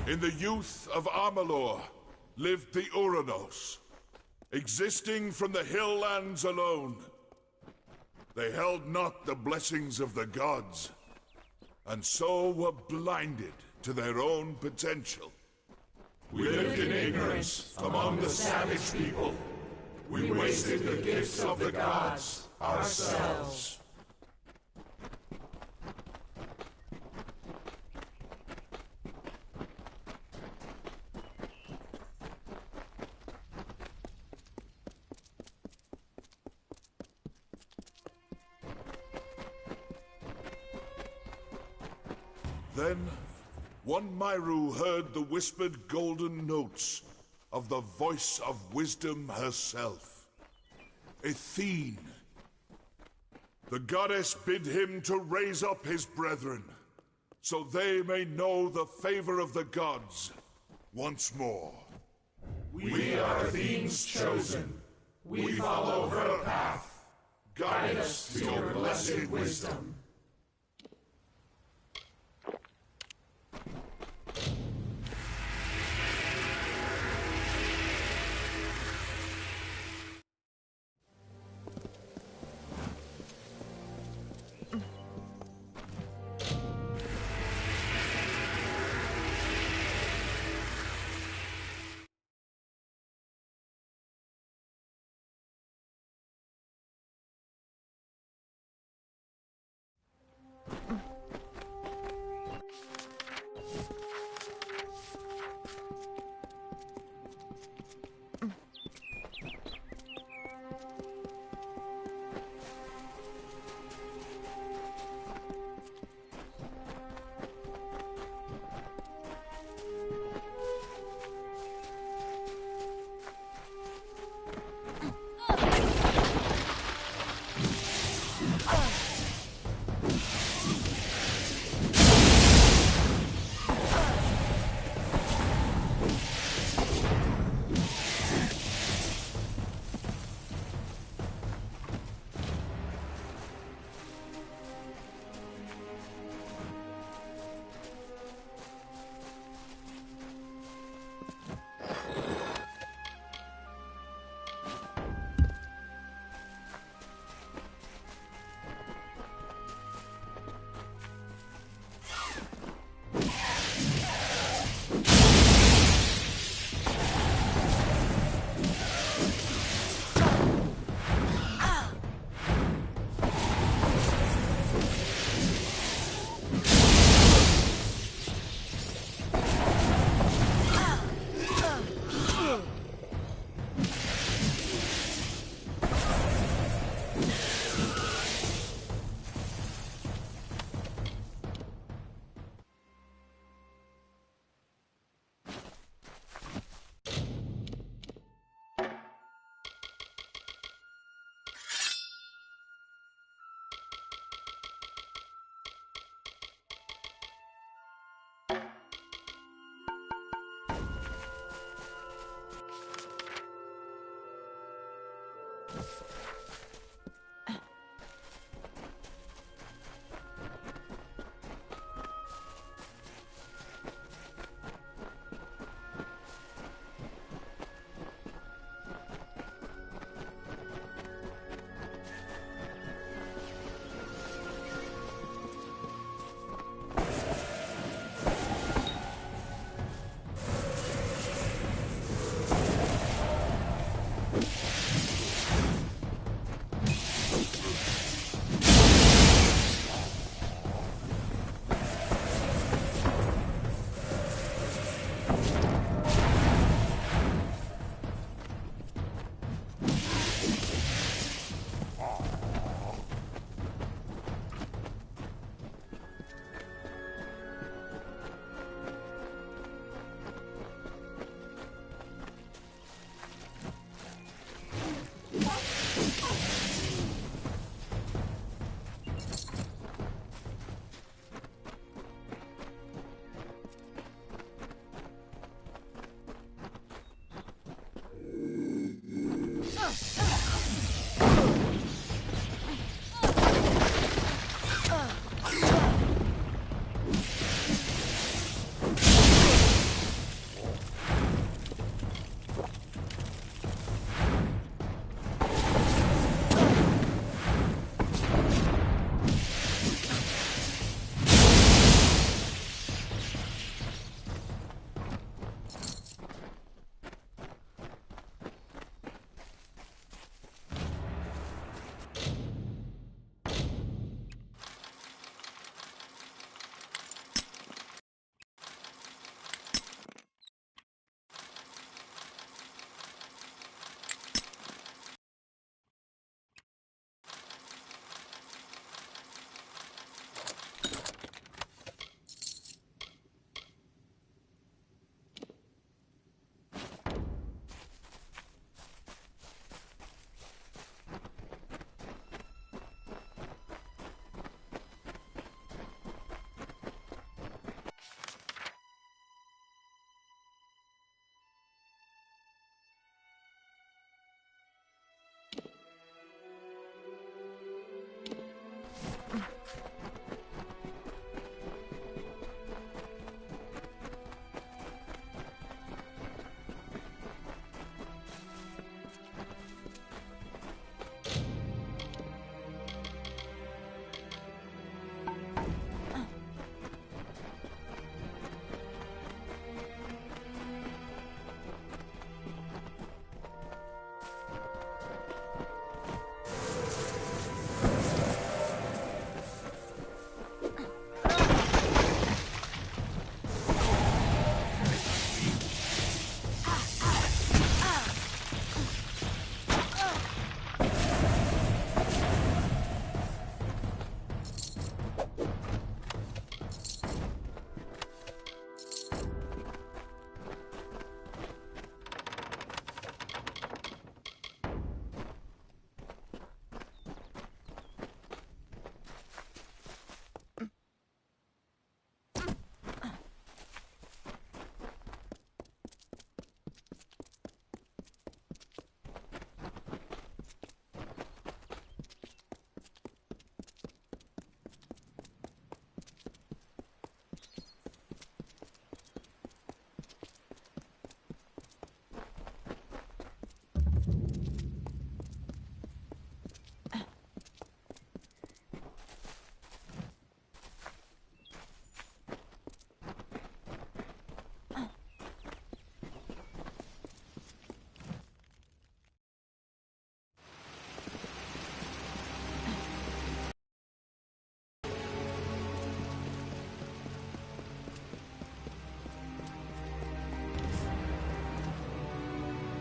In the youth of Amalur lived the Uranos, existing from the hill lands alone. They held not the blessings of the gods, and so were blinded to their own potential. We lived in ignorance among the savage people. We wasted the gifts of the gods ourselves. Then, one Myru heard the whispered golden notes of the voice of wisdom herself. Athene. The goddess bid him to raise up his brethren, so they may know the favor of the gods once more. We are Athene's chosen. We follow her path. Guide us to your blessed wisdom.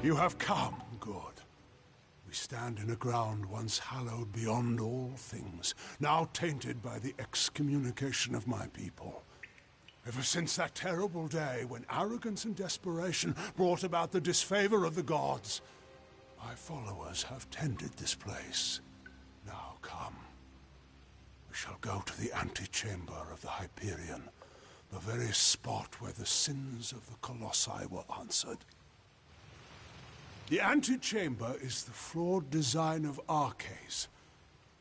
You have come, good. We stand in a ground once hallowed beyond all things, now tainted by the excommunication of my people. Ever since that terrible day when arrogance and desperation brought about the disfavor of the gods, my followers have tended this place. Now come. We shall go to the antechamber of the Hyperion, the very spot where the sins of the Colossi were answered. The antechamber is the flawed design of Arcades.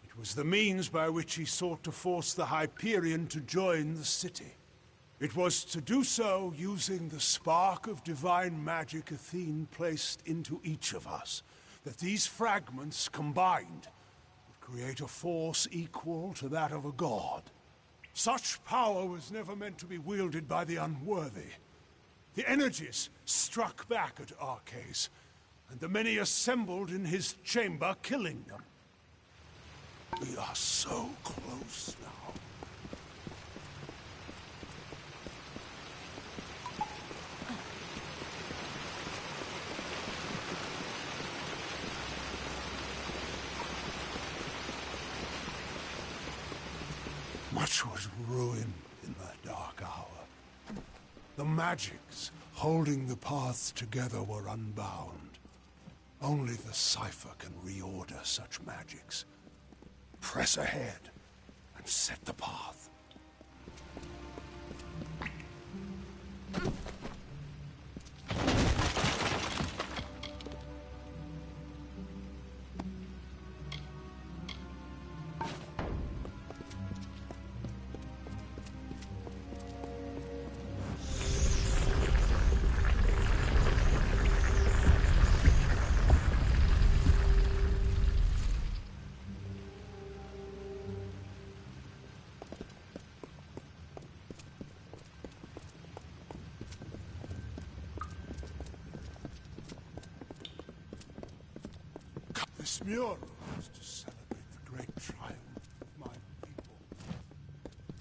It was the means by which he sought to force the Hyperion to join the city. It was to do so using the spark of divine magic Athene placed into each of us, that these fragments combined would create a force equal to that of a god. Such power was never meant to be wielded by the unworthy. The energies struck back at Arcades, and the many assembled in his chamber, killing them. We are so close now. Much was ruined in that dark hour. The magics holding the paths together were unbound. Only the cipher can reorder such magics. Press ahead and set the path. This mural is to celebrate the great triumph of my people.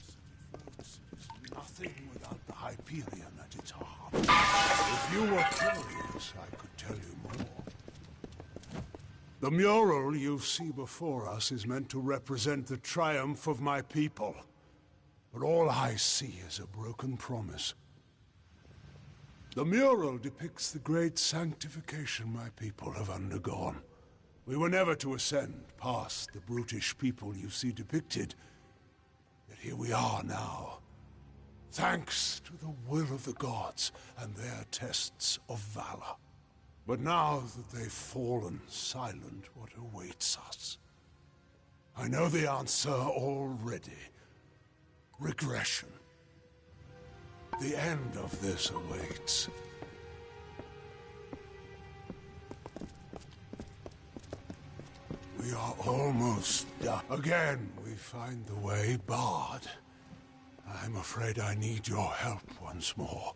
City fruits is nothing without the Hyperion at its heart. If you were curious, I could tell you more. The mural you see before us is meant to represent the triumph of my people. But all I see is a broken promise. The mural depicts the great sanctification my people have undergone. We were never to ascend past the brutish people you see depicted. Yet here we are now, thanks to the will of the gods and their tests of valor. But now that they've fallen silent, what awaits us? I know the answer already. Regression. The end of this awaits. We are almost done. Again, we find the way barred. I'm afraid I need your help once more.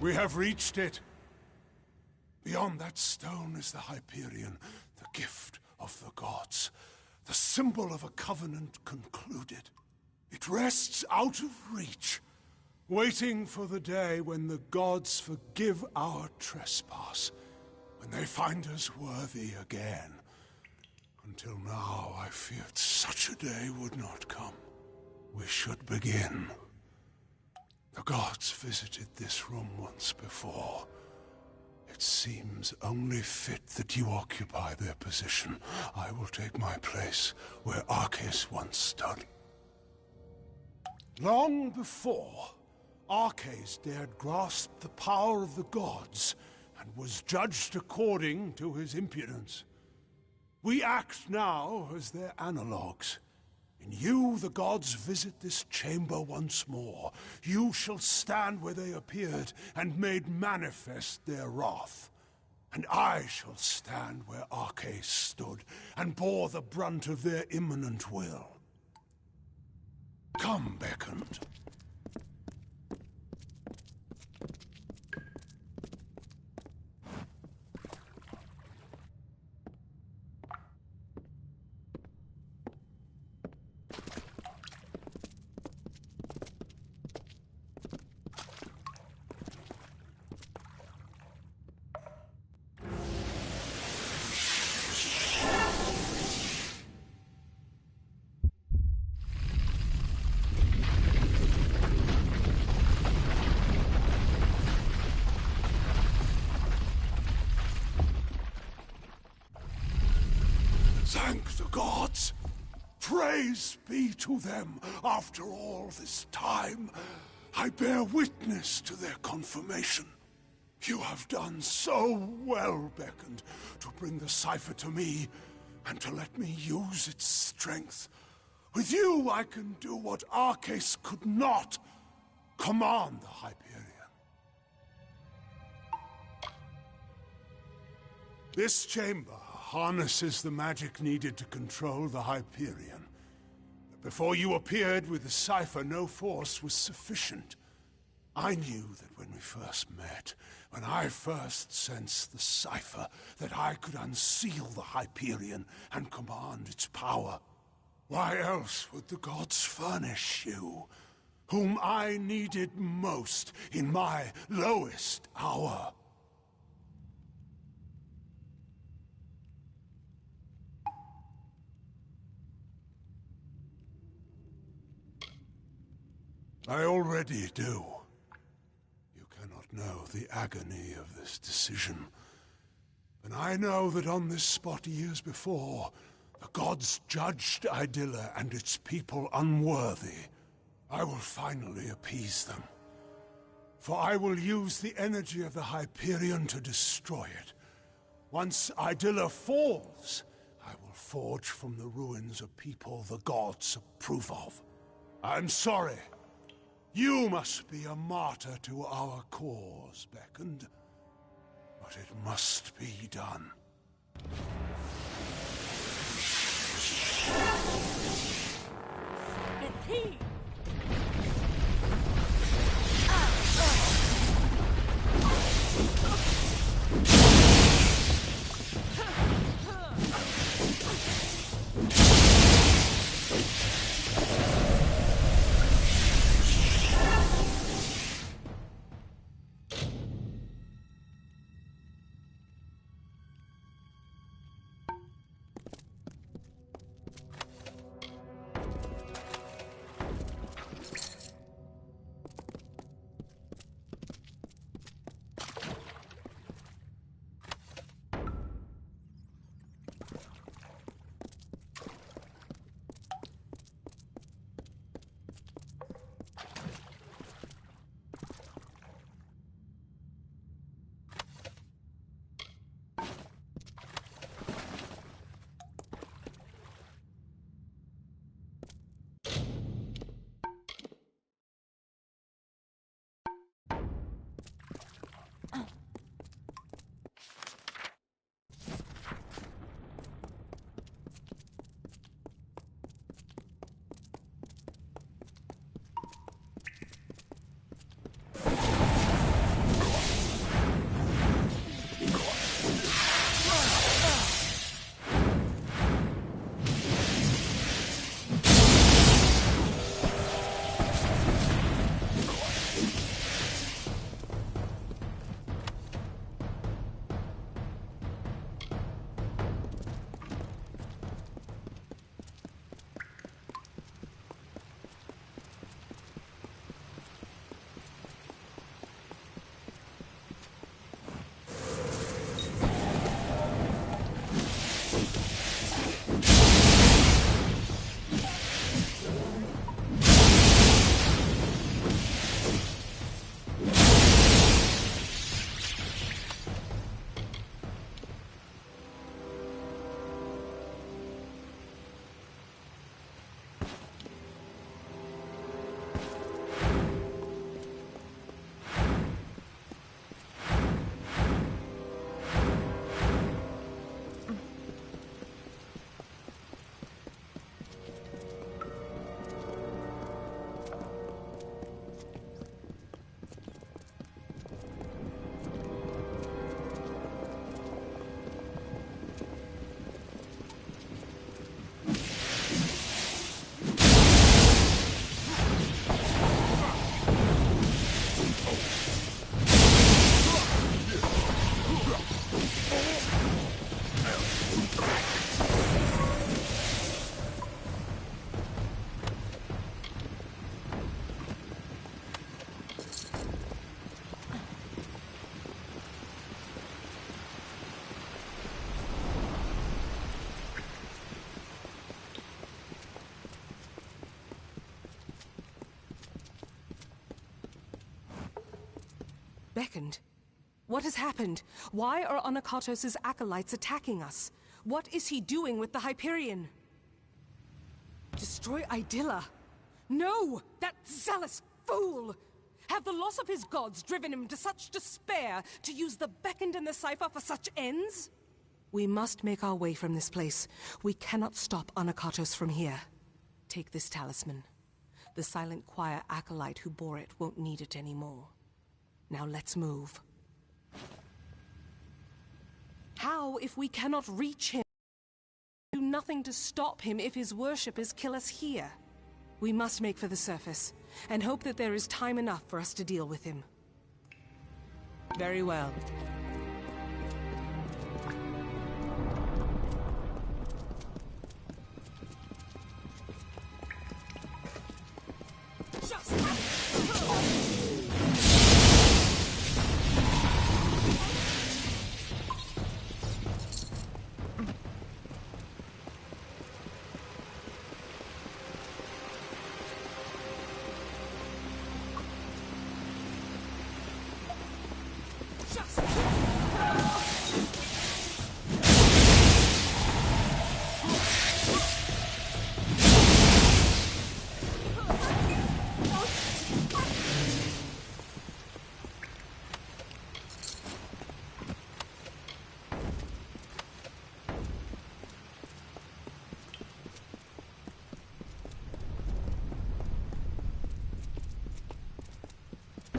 We have reached it. Beyond that stone is the Hyperion, the gift of the gods, the symbol of a covenant concluded. It rests out of reach, waiting for the day when the gods forgive our trespass, when they find us worthy again. Until now, I feared such a day would not come. We should begin. The gods visited this room once before. It seems only fit that you occupy their position. I will take my place where Arcais once stood. Long before, Arcais dared grasp the power of the gods and was judged according to his impudence. We act now as their analogues. In you, the gods visit this chamber once more. You shall stand where they appeared and made manifest their wrath. And I shall stand where Arcais stood and bore the brunt of their imminent will. Come, Beckoned. Thank the gods! Praise be to them after all this time. I bear witness to their confirmation. You have done so well, Beckoned, to bring the cipher to me and to let me use its strength. With you, I can do what Arcais could not. Command the Hyperion. This chamber harnesses the magic needed to control the Hyperion. But before you appeared with the cipher, no force was sufficient. I knew that when we first met, when I first sensed the cipher, that I could unseal the Hyperion and command its power. Why else would the gods furnish you, whom I needed most in my lowest hour? I already do. You cannot know the agony of this decision. And I know that on this spot years before, the gods judged Idylla and its people unworthy. I will finally appease them. For I will use the energy of the Hyperion to destroy it. Once Idylla falls, I will forge from the ruins a people the gods approve of. I'm sorry. You must be a martyr to our cause, Beckoned. But it must be done. The key! Beckoned? What has happened? Why are Anakatos' acolytes attacking us? What is he doing with the Hyperion? Destroy Idylla? No! That zealous fool! Have the loss of his gods driven him to such despair to use the Beckoned and the Cipher for such ends? We must make our way from this place. We cannot stop Anakatos from here. Take this talisman. The Silent Choir acolyte who bore it won't need it anymore. Now let's move. How if we cannot reach him? Do nothing to stop him if his worshippers kill us here. We must make for the surface, and hope that there is time enough for us to deal with him. Very well.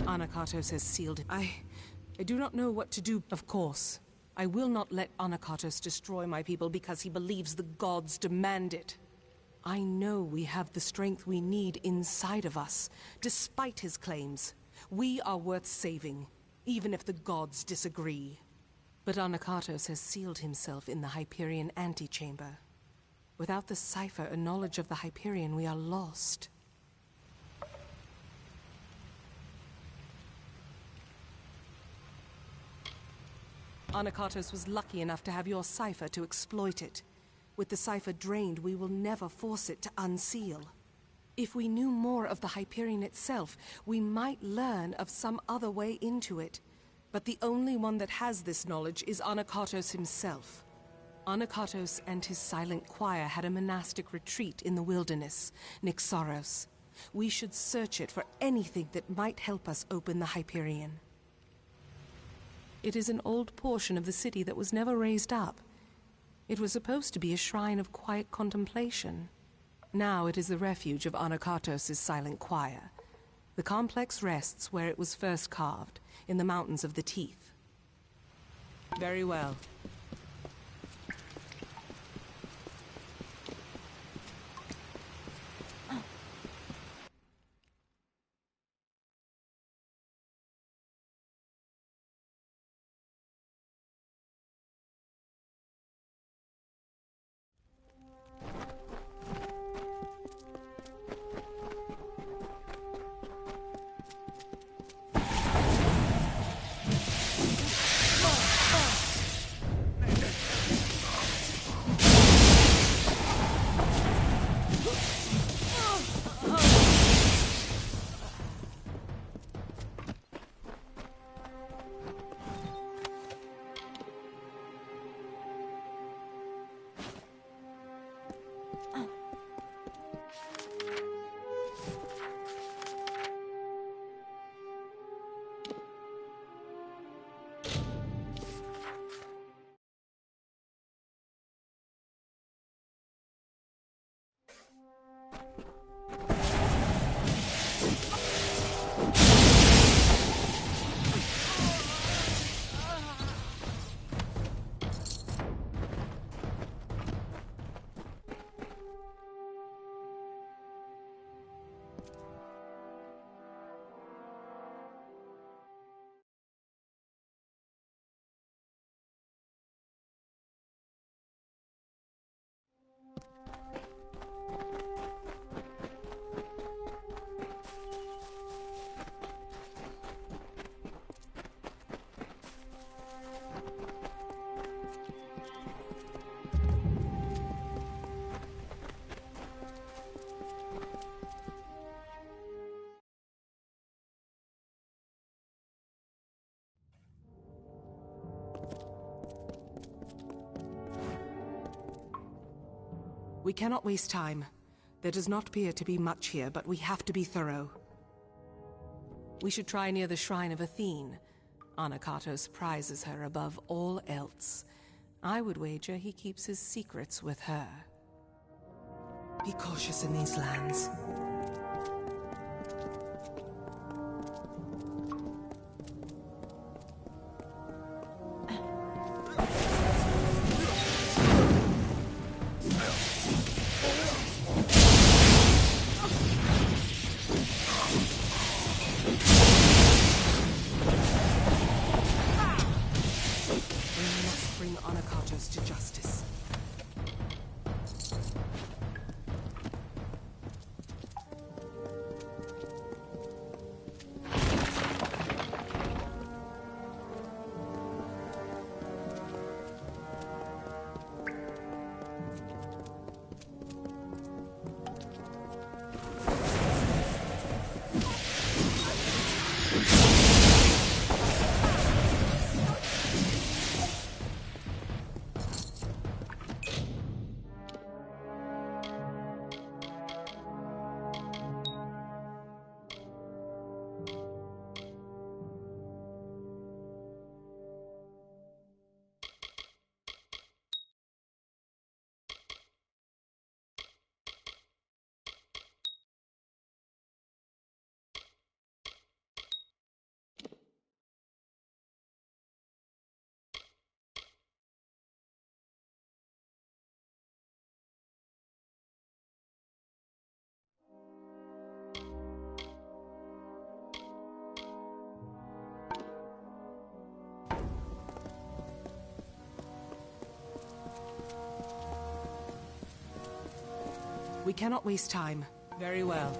Anakatos has sealed it. I do not know what to do. Of course, I will not let Anakatos destroy my people because he believes the gods demand it. I know we have the strength we need inside of us, despite his claims. We are worth saving, even if the gods disagree. But Anakatos has sealed himself in the Hyperion antechamber. Without the cipher and knowledge of the Hyperion, we are lost. Anakatos was lucky enough to have your cipher to exploit it. With the cipher drained, we will never force it to unseal. If we knew more of the Hyperion itself, we might learn of some other way into it. But the only one that has this knowledge is Anakatos himself. Anakatos and his Silent Choir had a monastic retreat in the wilderness, Nyxaros. We should search it for anything that might help us open the Hyperion. It is an old portion of the city that was never raised up. It was supposed to be a shrine of quiet contemplation. Now it is the refuge of Anakatos' Silent Choir. The complex rests where it was first carved, in the Mountains of the Teeth. Very well. We cannot waste time. There does not appear to be much here, but we have to be thorough. We should try near the Shrine of Athene. Anakatos prizes her above all else. I would wager he keeps his secrets with her. Be cautious in these lands. To justice. We cannot waste time. Very well.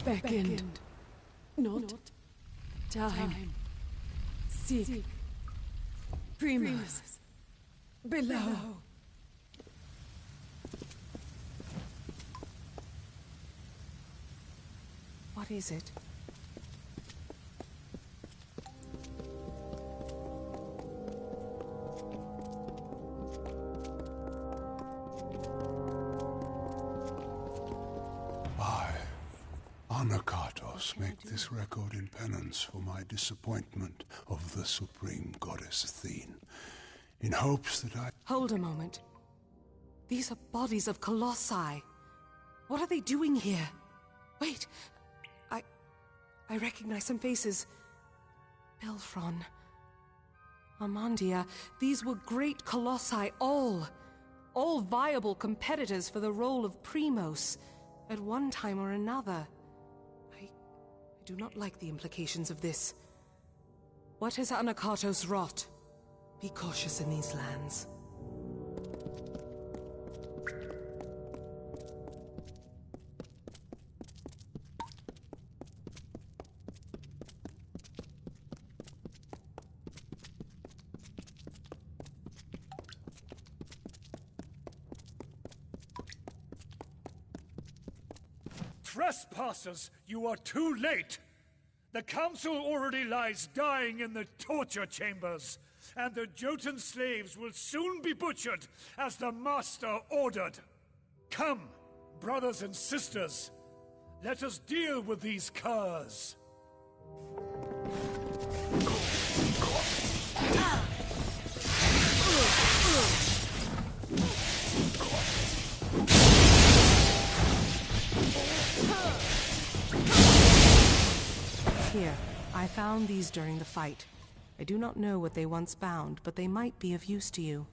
Beckoned. Not time. Seek. Primus. Below. What is it? Anakatos, make this record in penance for my disappointment of the supreme goddess Athene, in hopes that I... Hold a moment. These are bodies of colossi. What are they doing here? Wait, I recognize some faces. Belfron, Amandia, these were great colossi, all viable competitors for the role of Primos at one time or another. I do not like the implications of this. What has Anakatos wrought? Be cautious in these lands. Trespassers, you are too late! The council already lies dying in the torture chambers, and the Jotun slaves will soon be butchered as the master ordered. Come, brothers and sisters, let us deal with these curs. Here, I found these during the fight. I do not know what they once bound, but they might be of use to you.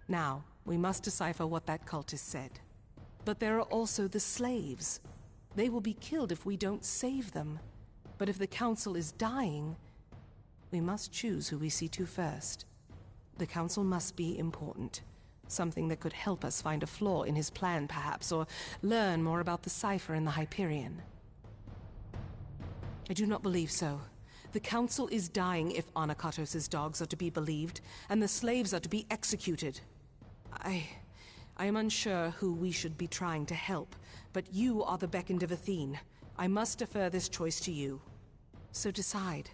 Now, we must decipher what that cultist said. But there are also the slaves. They will be killed if we don't save them. But if the Council is dying, we must choose who we see to first. The Council must be important. Something that could help us find a flaw in his plan, perhaps, or learn more about the cipher in the Hyperion. I do not believe so. The Council is dying if Anakatos' dogs are to be believed, and the slaves are to be executed. I am unsure who we should be trying to help, but you are the beckoned of Athene. I must defer this choice to you. So decide.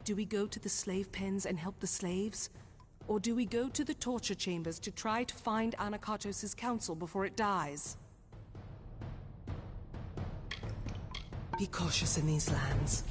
Do we go to the slave pens and help the slaves? Or do we go to the torture chambers to try to find Anakatos' council before it dies? Be cautious in these lands.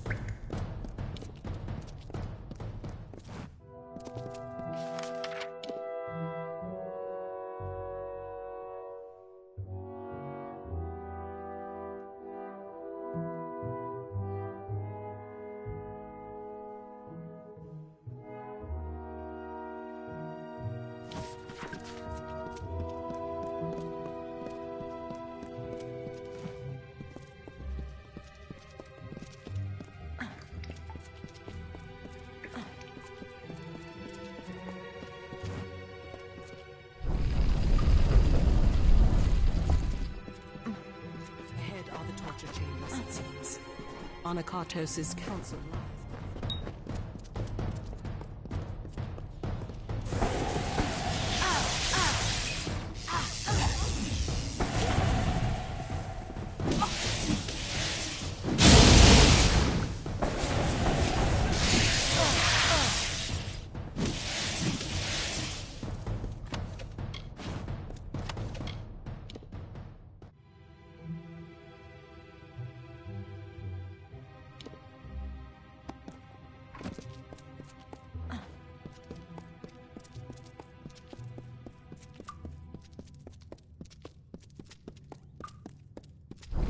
Anakatos' council lies.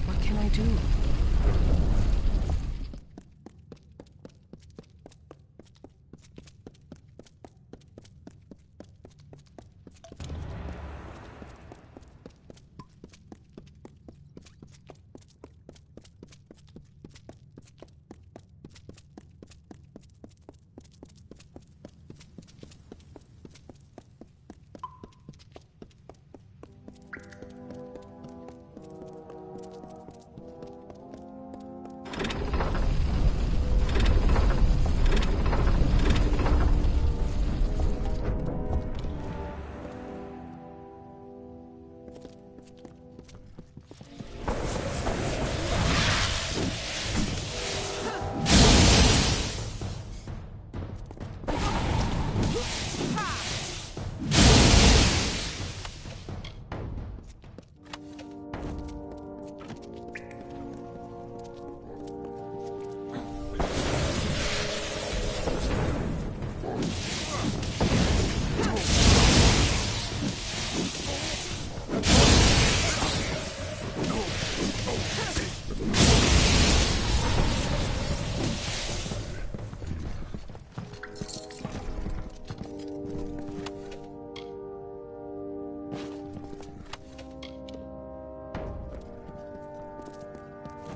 What can I do?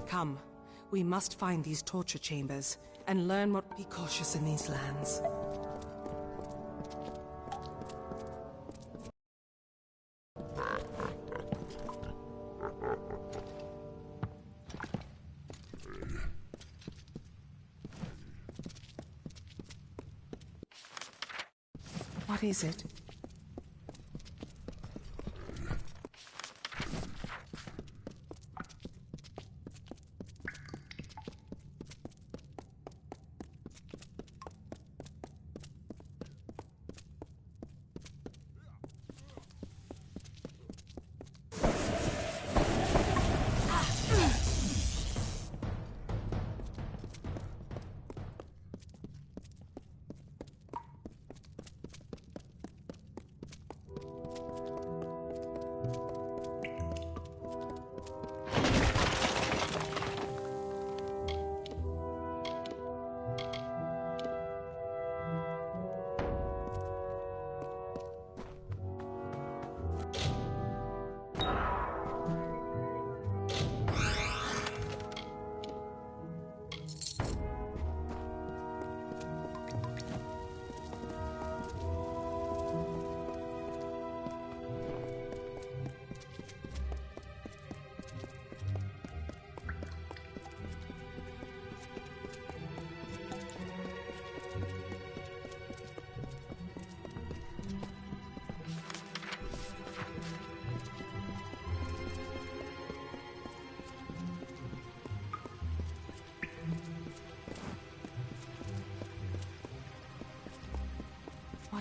Come, we must find these torture chambers and learn what. Be cautious in these lands. What is it?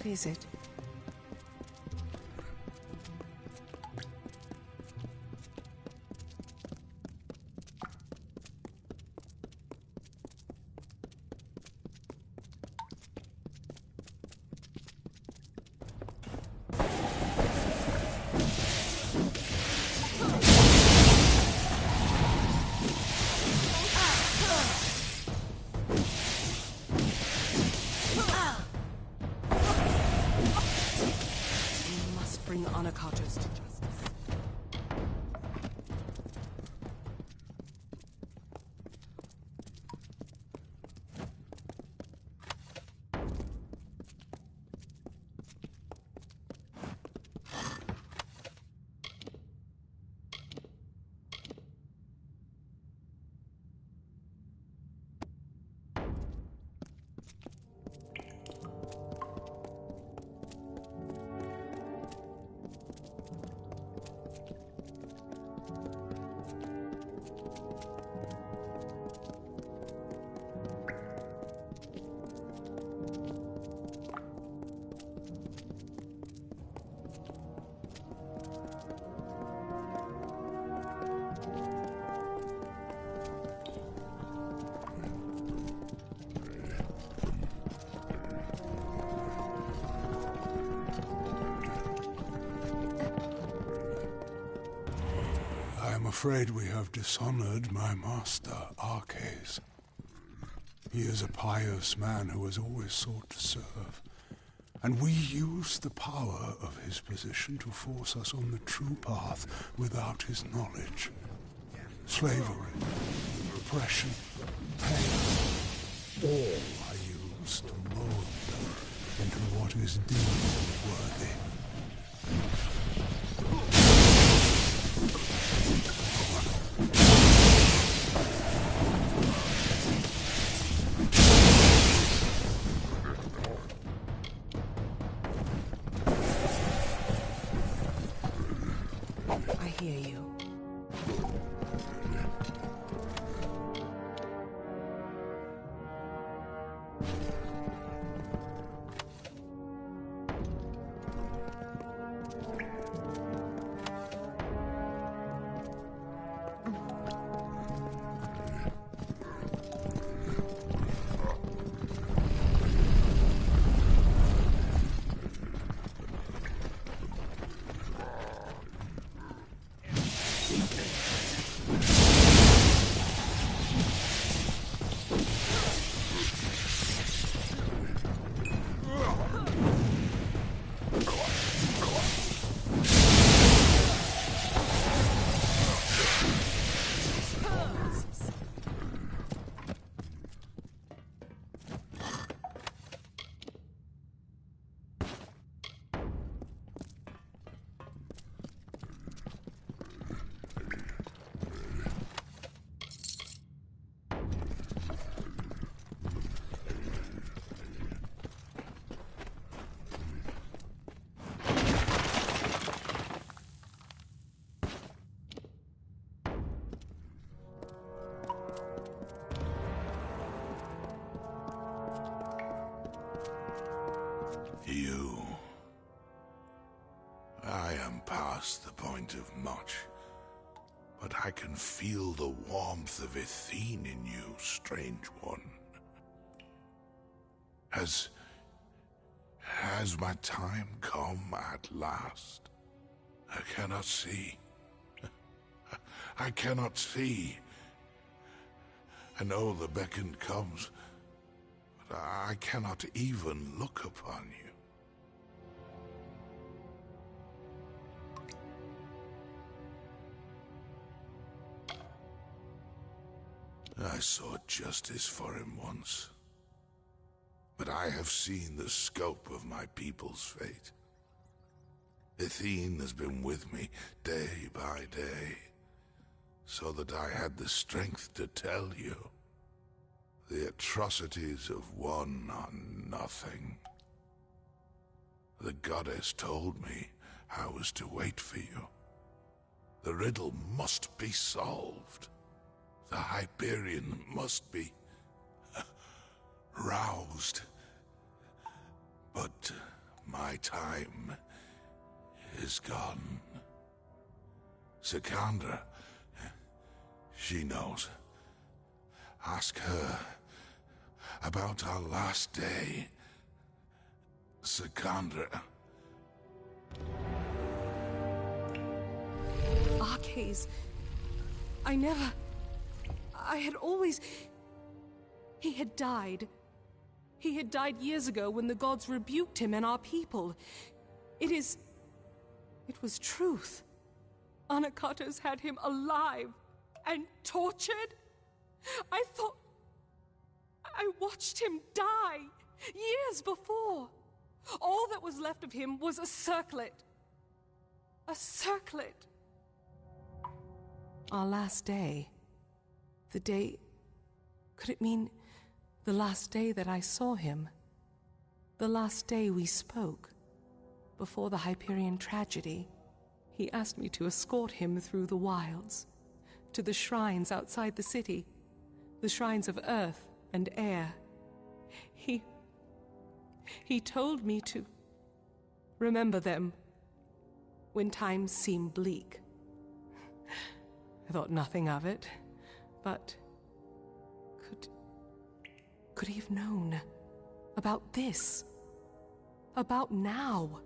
is it? I'm afraid we have dishonored my master, Arcades. He is a pious man who has always sought to serve, and we used the power of his position to force us on the true path without his knowledge. Slavery, repression, pain, all are used to mold into what is deemed worthy. I hear you. You. I am past the point of much, but I can feel the warmth of Athene in you, strange one. Has my time come at last? I cannot see. I cannot see. I know the beckon comes, but I cannot even look upon you. I sought justice for him once, but I have seen the scope of my people's fate. Athene has been with me day by day, so that I had the strength to tell you. The atrocities of one are nothing. The goddess told me I was to wait for you. The riddle must be solved. The Hyperion must be roused. But My time is gone. Sikandra, she knows. Ask her about our last day. Sikandra. Arcades. I had always... He had died. He had died years ago when the gods rebuked him and our people. It was truth. Anakatos had him alive and tortured. I watched him die years before. All that was left of him was a circlet. A circlet. Our last day. The day... Could it mean the last day that I saw him? The last day we spoke. Before the Hyperion tragedy, he asked me to escort him through the wilds, to the shrines outside the city, the shrines of earth and air. He told me to remember them when times seem bleak. I thought nothing of it, but could he have known about this? About now?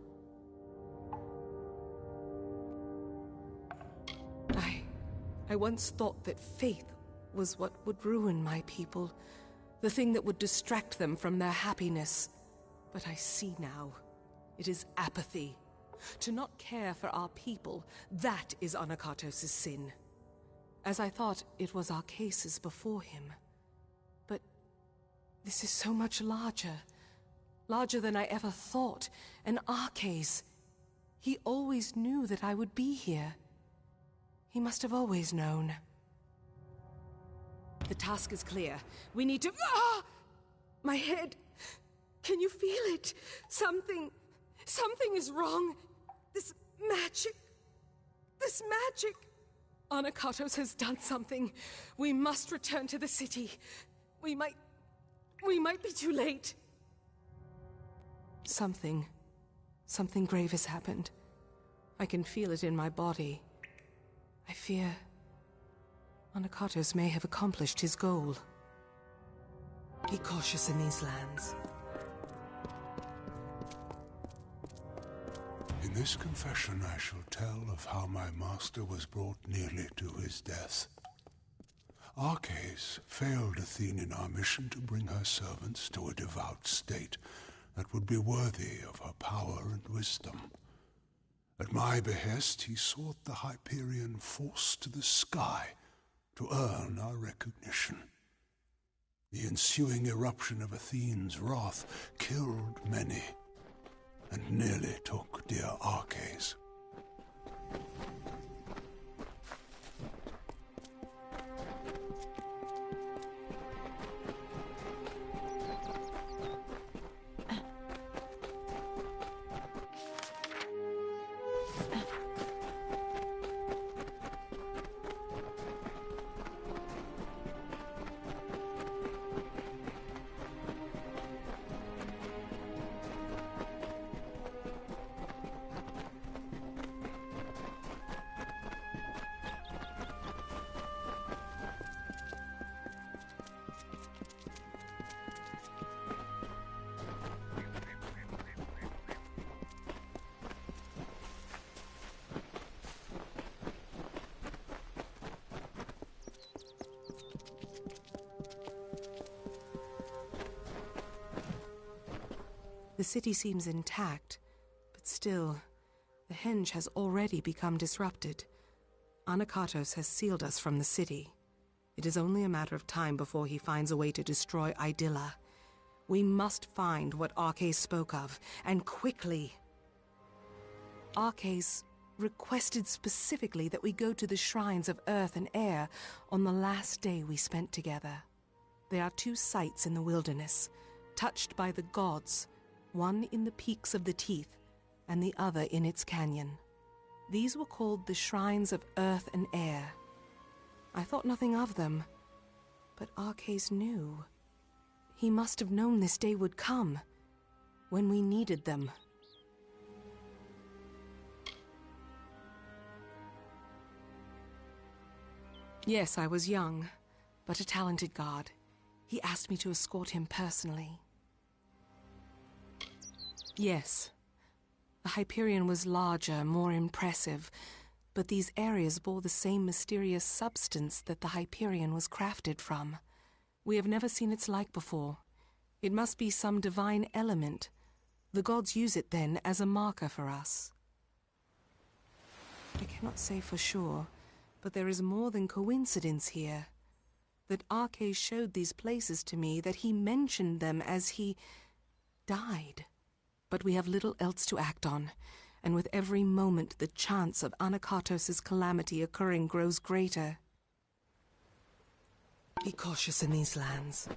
I once thought that faith was what would ruin my people, the thing that would distract them from their happiness. But I see now, it is apathy. To not care for our people, that is Anakatos' sin. As I thought it was our cases before him. But this is so much larger. Larger than I ever thought. An Arcase. He always knew that I would be here. He must have always known. The task is clear. We need to... Ah! My head! Can you feel it? Something is wrong. This magic... Anakatos has done something. We must return to the city. We might be too late. Something grave has happened. I can feel it in my body. I fear Anakatos may have accomplished his goal. Be cautious in these lands. In this confession I shall tell of how my master was brought nearly to his death. Arcais failed Athene in our mission to bring her servants to a devout state that would be worthy of her power and wisdom. At my behest, he sought the Hyperion force to the sky to earn our recognition. The ensuing eruption of Athene's wrath killed many, and nearly took dear Arcais. The city seems intact, but still, the henge has already become disrupted. Anakatos has sealed us from the city. It is only a matter of time before he finds a way to destroy Idylla. We must find what Arcais spoke of, and quickly. Arcais requested specifically that we go to the shrines of earth and air on the last day we spent together. There are two sites in the wilderness, touched by the gods, one in the peaks of the Teeth, and the other in its canyon. These were called the Shrines of Earth and Air. I thought nothing of them, but Arcais knew. He must have known this day would come, when we needed them. Yes, I was young, but a talented guard. He asked me to escort him personally. Yes. The Hyperion was larger, more impressive, but these areas bore the same mysterious substance that the Hyperion was crafted from. We have never seen its like before. It must be some divine element. The gods use it then as a marker for us. I cannot say for sure, but there is more than coincidence here. That Arche showed these places to me, that he mentioned them as he died. But we have little else to act on, and with every moment the chance of Anakatos' calamity occurring grows greater. Be cautious in these lands.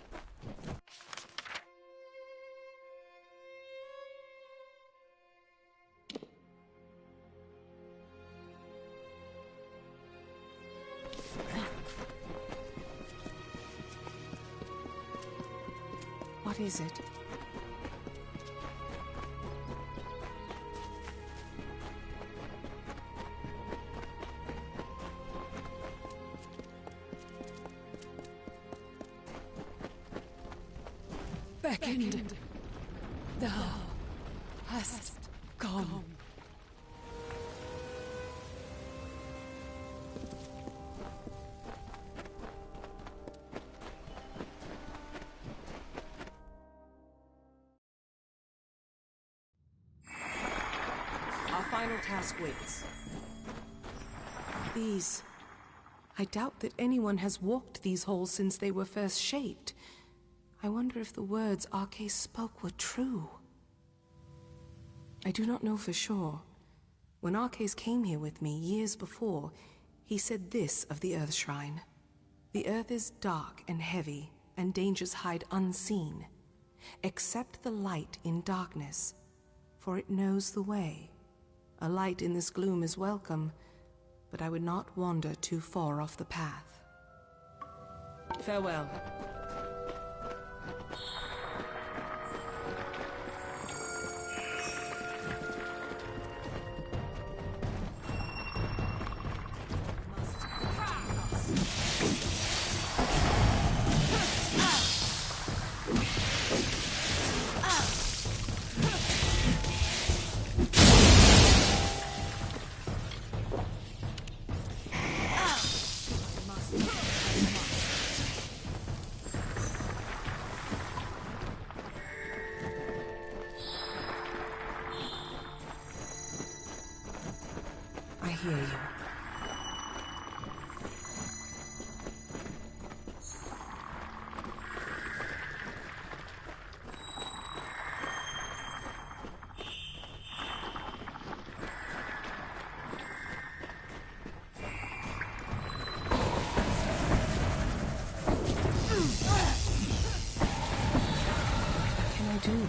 What is it? Beckoned, thou hast gone. Our final task waits. These... I doubt that anyone has walked these halls since they were first shaped. I wonder if the words Arche spoke were true. I do not know for sure. When Arches came here with me years before, he said this of the Earth Shrine. The earth is dark and heavy, and dangers hide unseen. Accept the light in darkness, for it knows the way. A light in this gloom is welcome, but I would not wander too far off the path. Farewell. I hear you. What can I do?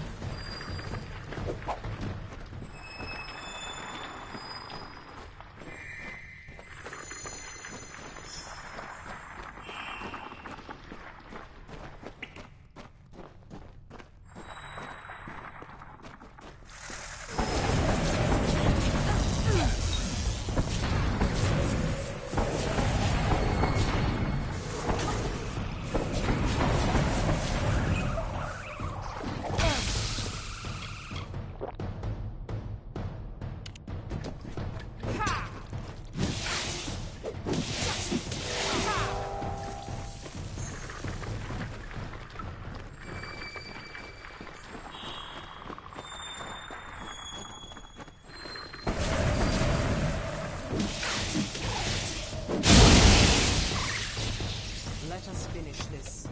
Let us finish this.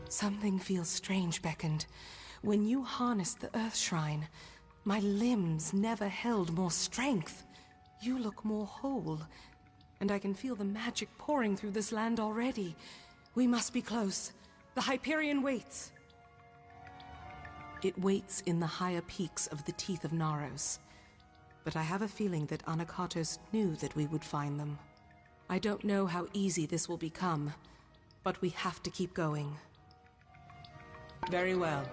Something feels strange, Beckoned. When you harnessed the Earth Shrine, my limbs never held more strength. You look more whole, and I can feel the magic pouring through this land already. We must be close. The Hyperion waits. It waits in the higher peaks of the Teeth of Naros. But I have a feeling that Anakatos knew that we would find them. I don't know how easy this will become, but we have to keep going. Very well.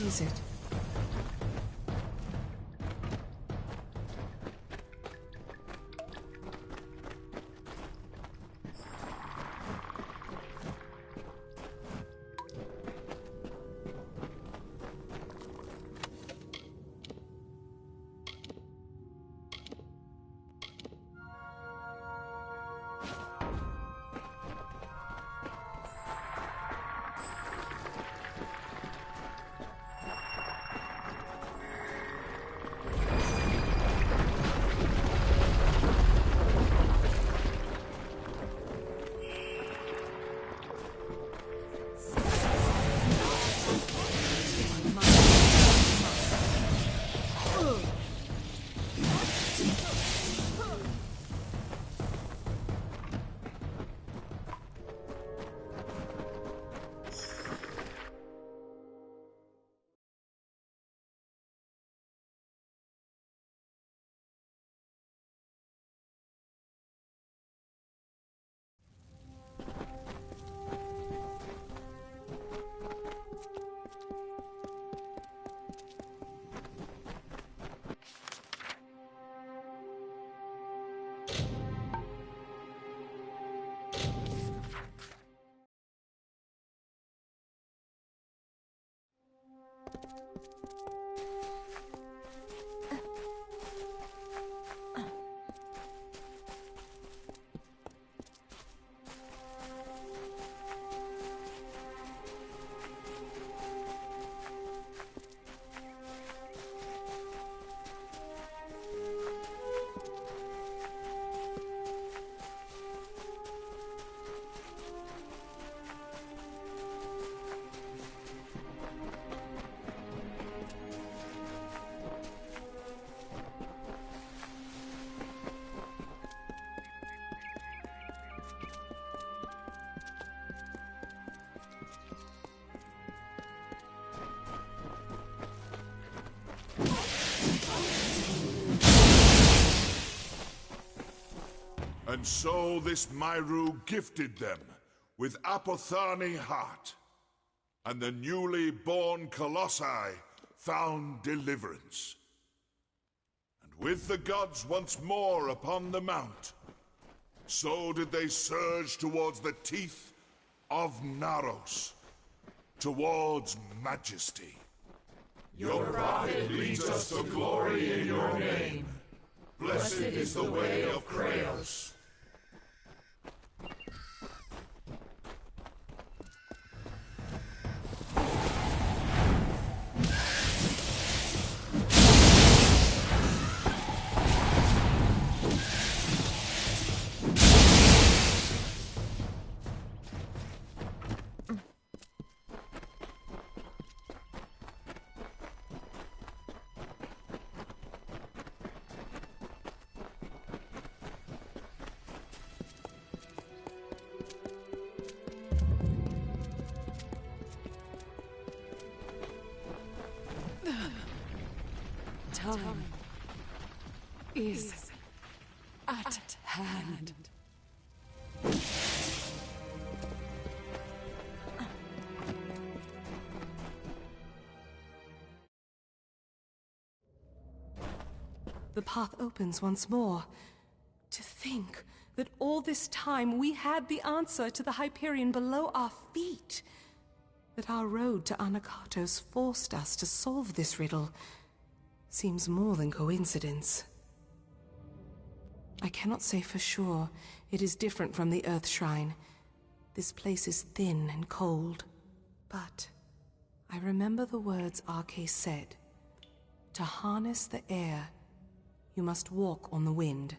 Is it? And so this Myru gifted them with Apothani heart, and the newly born Colossi found deliverance. And with the gods once more upon the mount, so did they surge towards the teeth of Naros, towards majesty. Your prophet leads us to glory in your name. Blessed is the way of Kraos. time is at hand. The path opens once more. To think that all this time we had the answer to the Hyperion below our feet. That our road to Anakatos forced us to solve this riddle seems more than coincidence. I cannot say for sure it is different from the Earth Shrine. This place is thin and cold. But I remember the words Arke said. To harness the air, you must walk on the wind.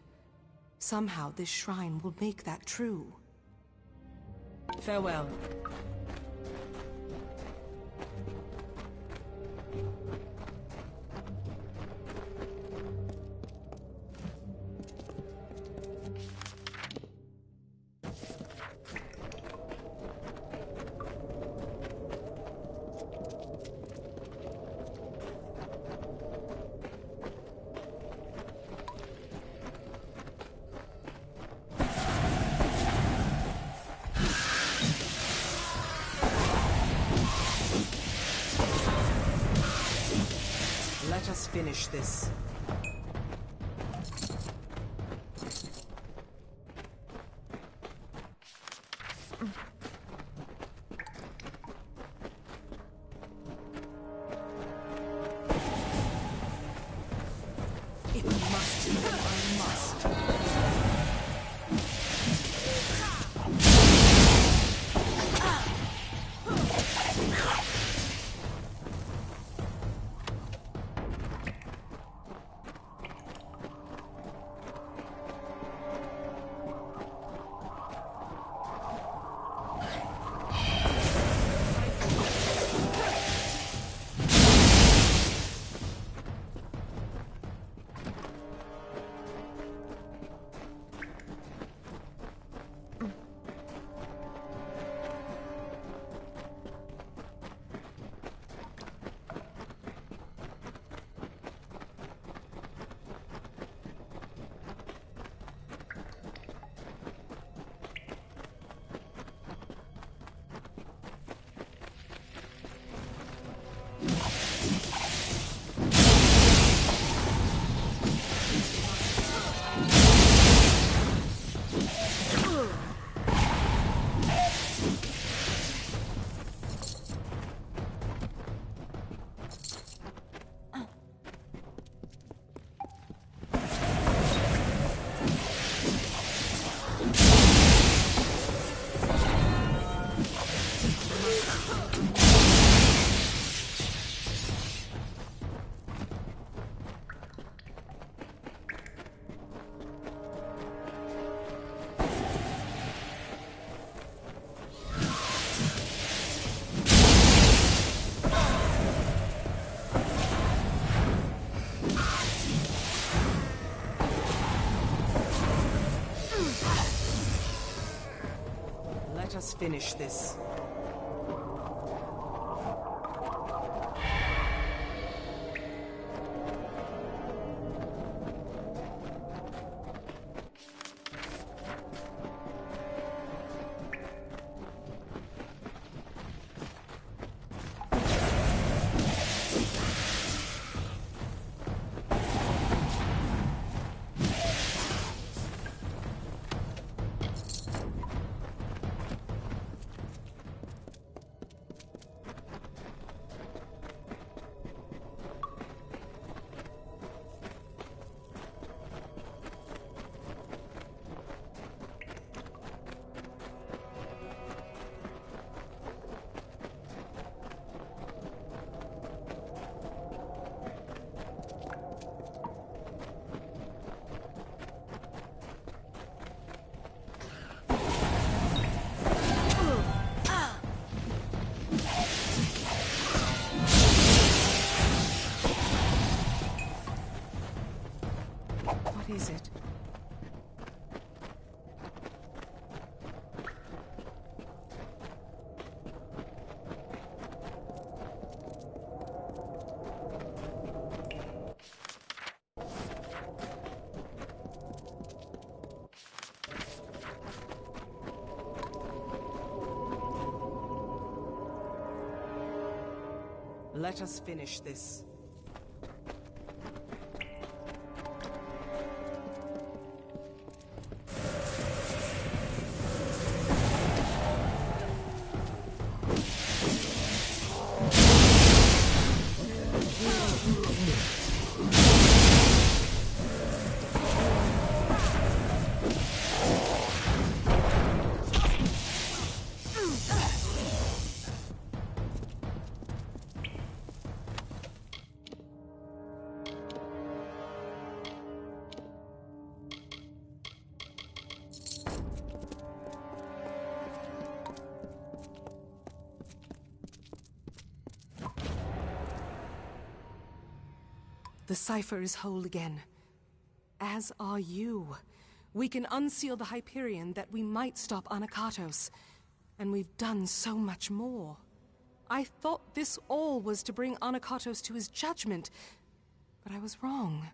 Somehow this shrine will make that true. Farewell. Let us finish this. It must be, I must. Let us finish this. What is it? Let us finish this. The cipher is whole again. As are you. We can unseal the Hyperion that we might stop Anakatos. And we've done so much more. I thought this all was to bring Anakatos to his judgment. But I was wrong.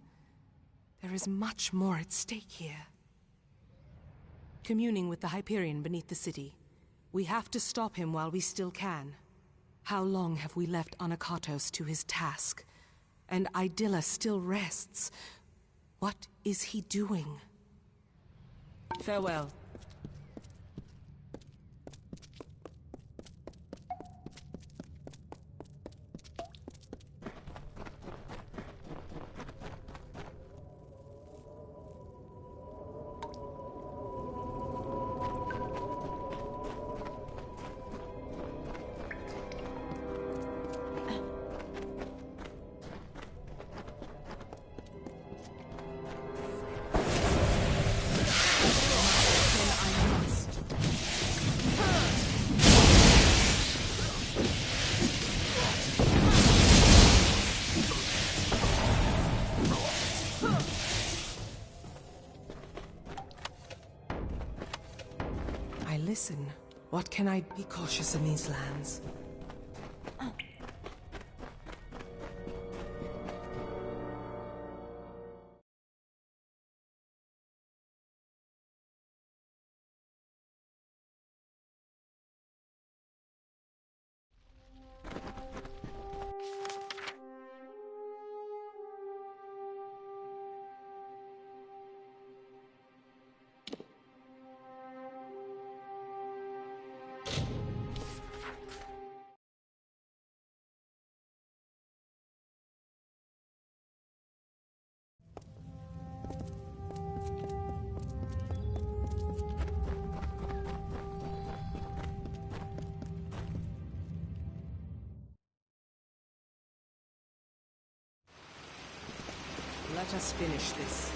There is much more at stake here. Communing with the Hyperion beneath the city. We have to stop him while we still can. How long have we left Anakatos to his task? And Idylla still rests. What is he doing? Farewell. Listen, what can I be cautious in these lands? Let us finish this.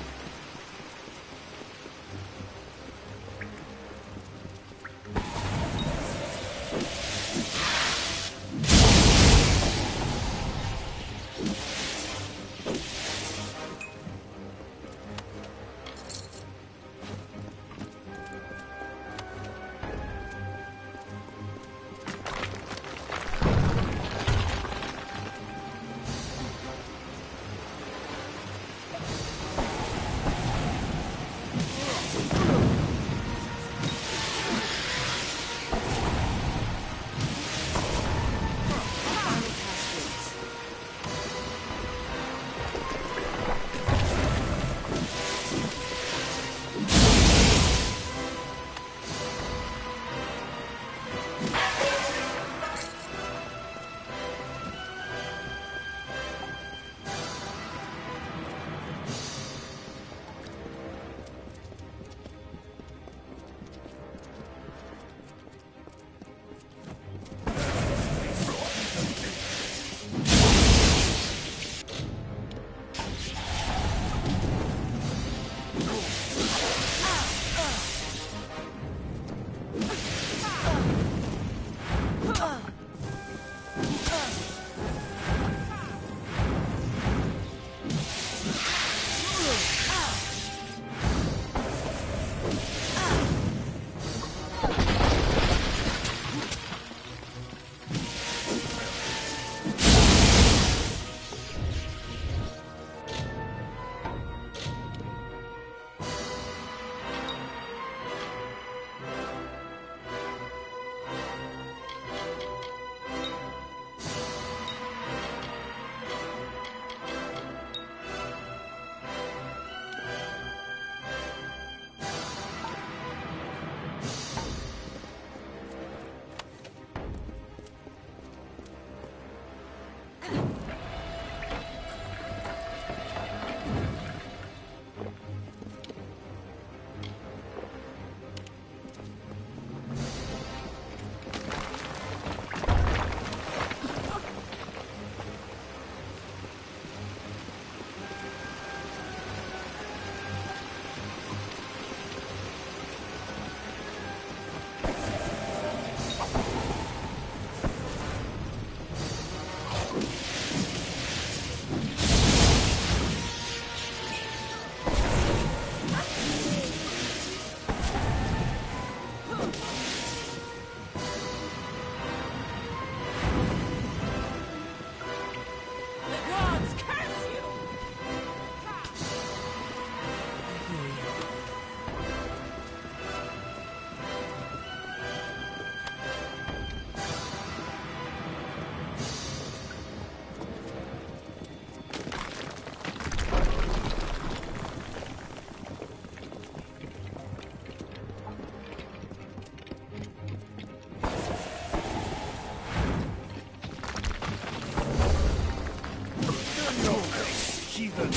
heathen!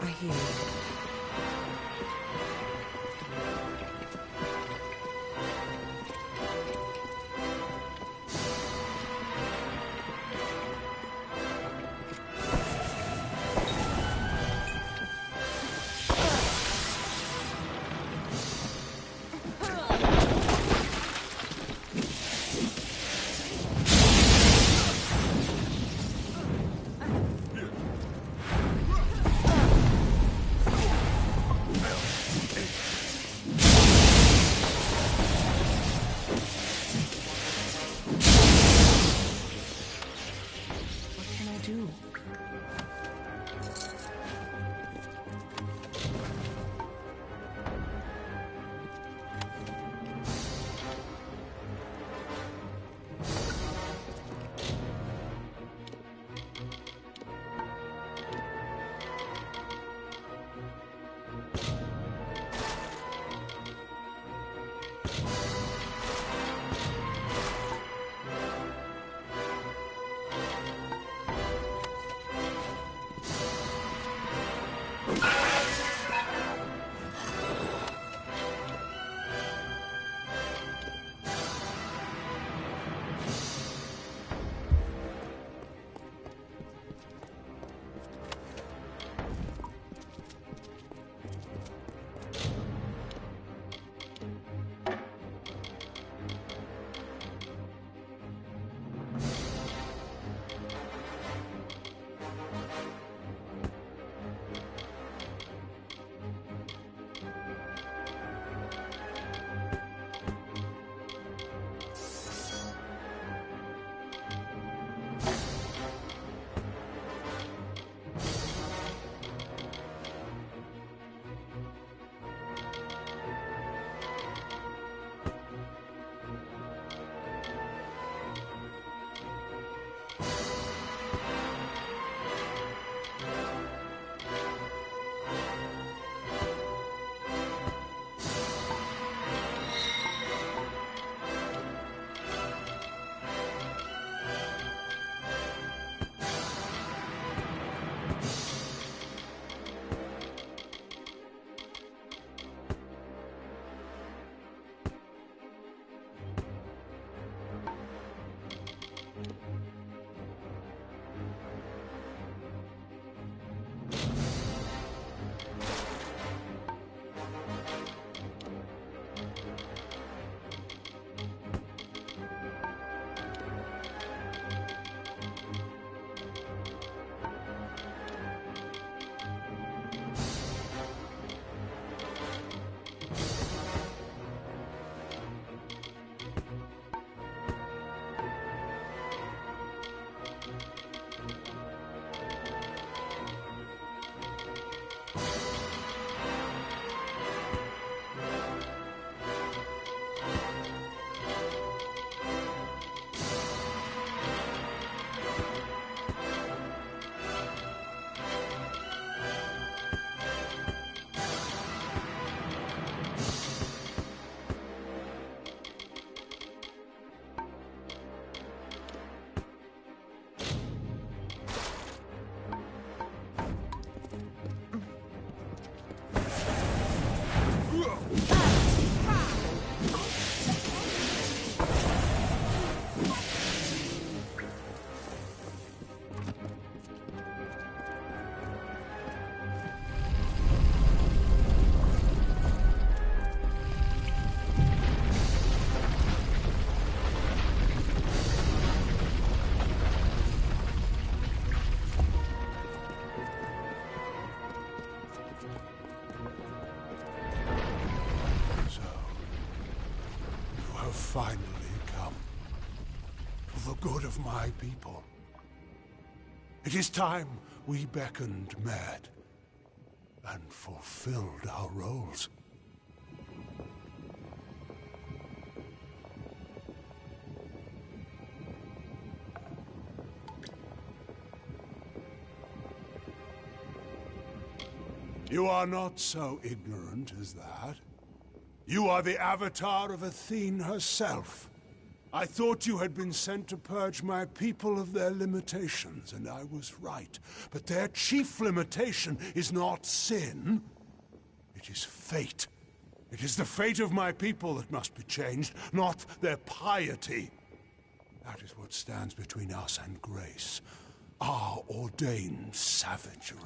I hear you. Finally come. For the good of my people. It is time we beckoned Mad. and fulfilled our roles. You are not so ignorant as that. You are the avatar of Athene herself. I thought you had been sent to purge my people of their limitations, and I was right. But their chief limitation is not sin. It is fate. It is the fate of my people that must be changed, not their piety. That is what stands between us and grace. Our ordained savagery.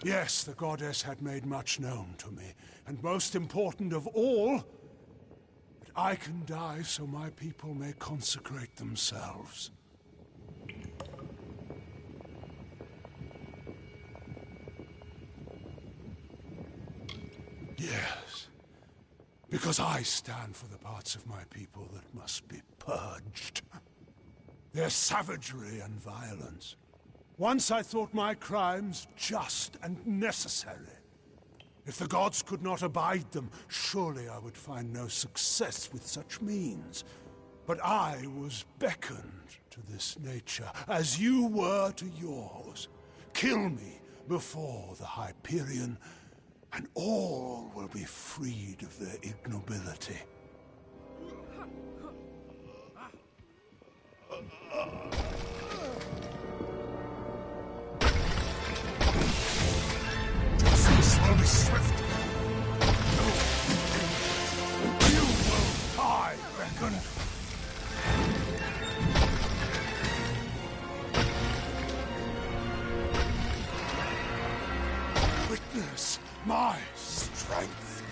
Yes, the goddess had made much known to me, and most important of all, that I can die so my people may consecrate themselves. Yes, because I stand for the parts of my people that must be purged. Their savagery and violence. Once I thought my crimes just and necessary. If the gods could not abide them, surely I would find no success with such means. But I was beckoned to this nature, as you were to yours. Kill me before the Hyperion, and all will be freed of their ignobility. Justice will be swift. You will die, Reckon. Witness my strength.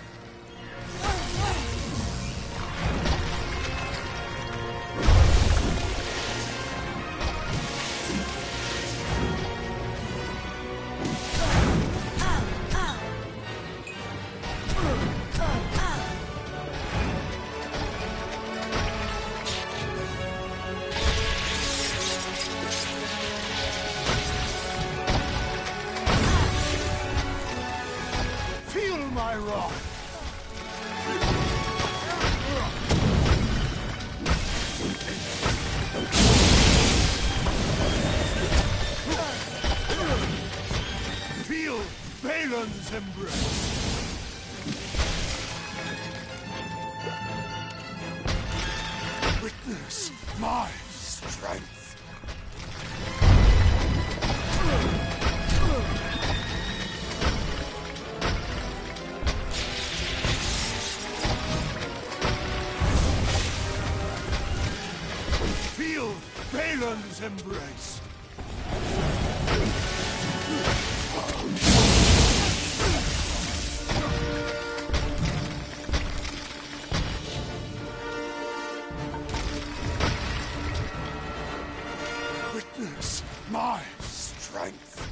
Feel my wrath. Feel Balin's embrace. Witness my strength. Feel Balin's embrace. Witness my strength.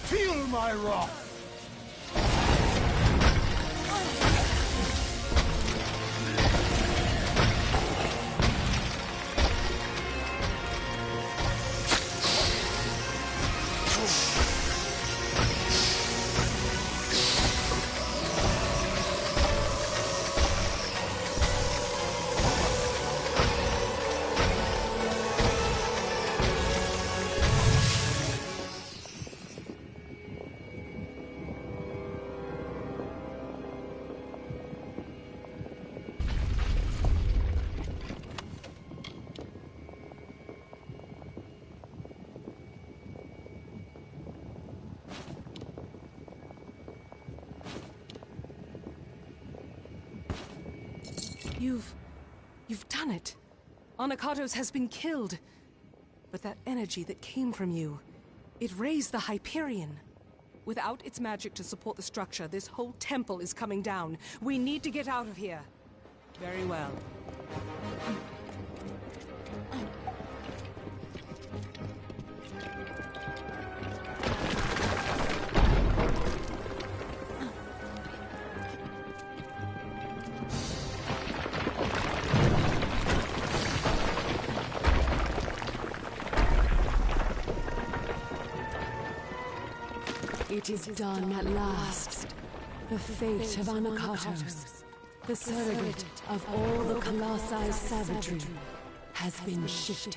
Feel my wrath. You've done it. Anakatos has been killed. But that energy that came from you, it raised the Hyperion. Without its magic to support the structure, this whole temple is coming down. We need to get out of here. Very well. It is done at last. The fate of Anakatos, the surrogate of all the Colossi savagery, has been shifted.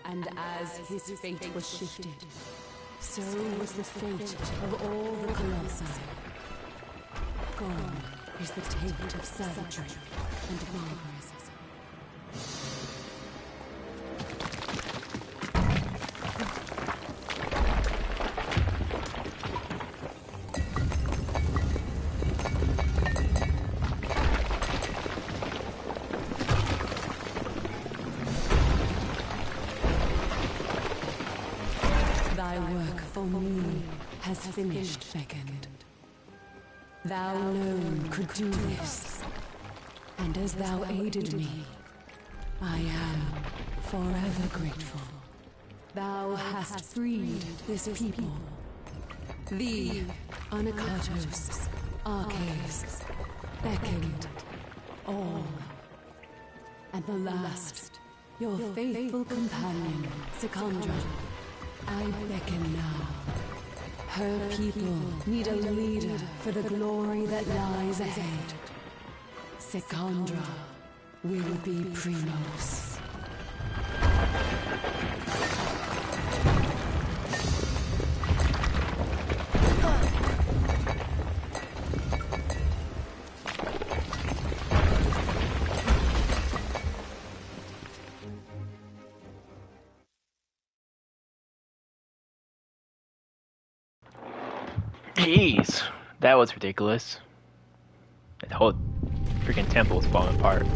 And as his fate was shifted, so was the fate of all the Colossi. Gone is the taint of savagery and barbarism. Thy work for me has finished, Beckoned. Thou alone could do this, and as thou aided me, I am forever grateful. Thou hast freed this people. Thee, Anakatos, Arches, Beckoned, all. And the last, your faithful companion, Secondra. I beckon now. Her people need a leader for the glory that lies ahead. Secondra will be Primos. Jeez, that was ridiculous. The whole freaking temple was falling apart.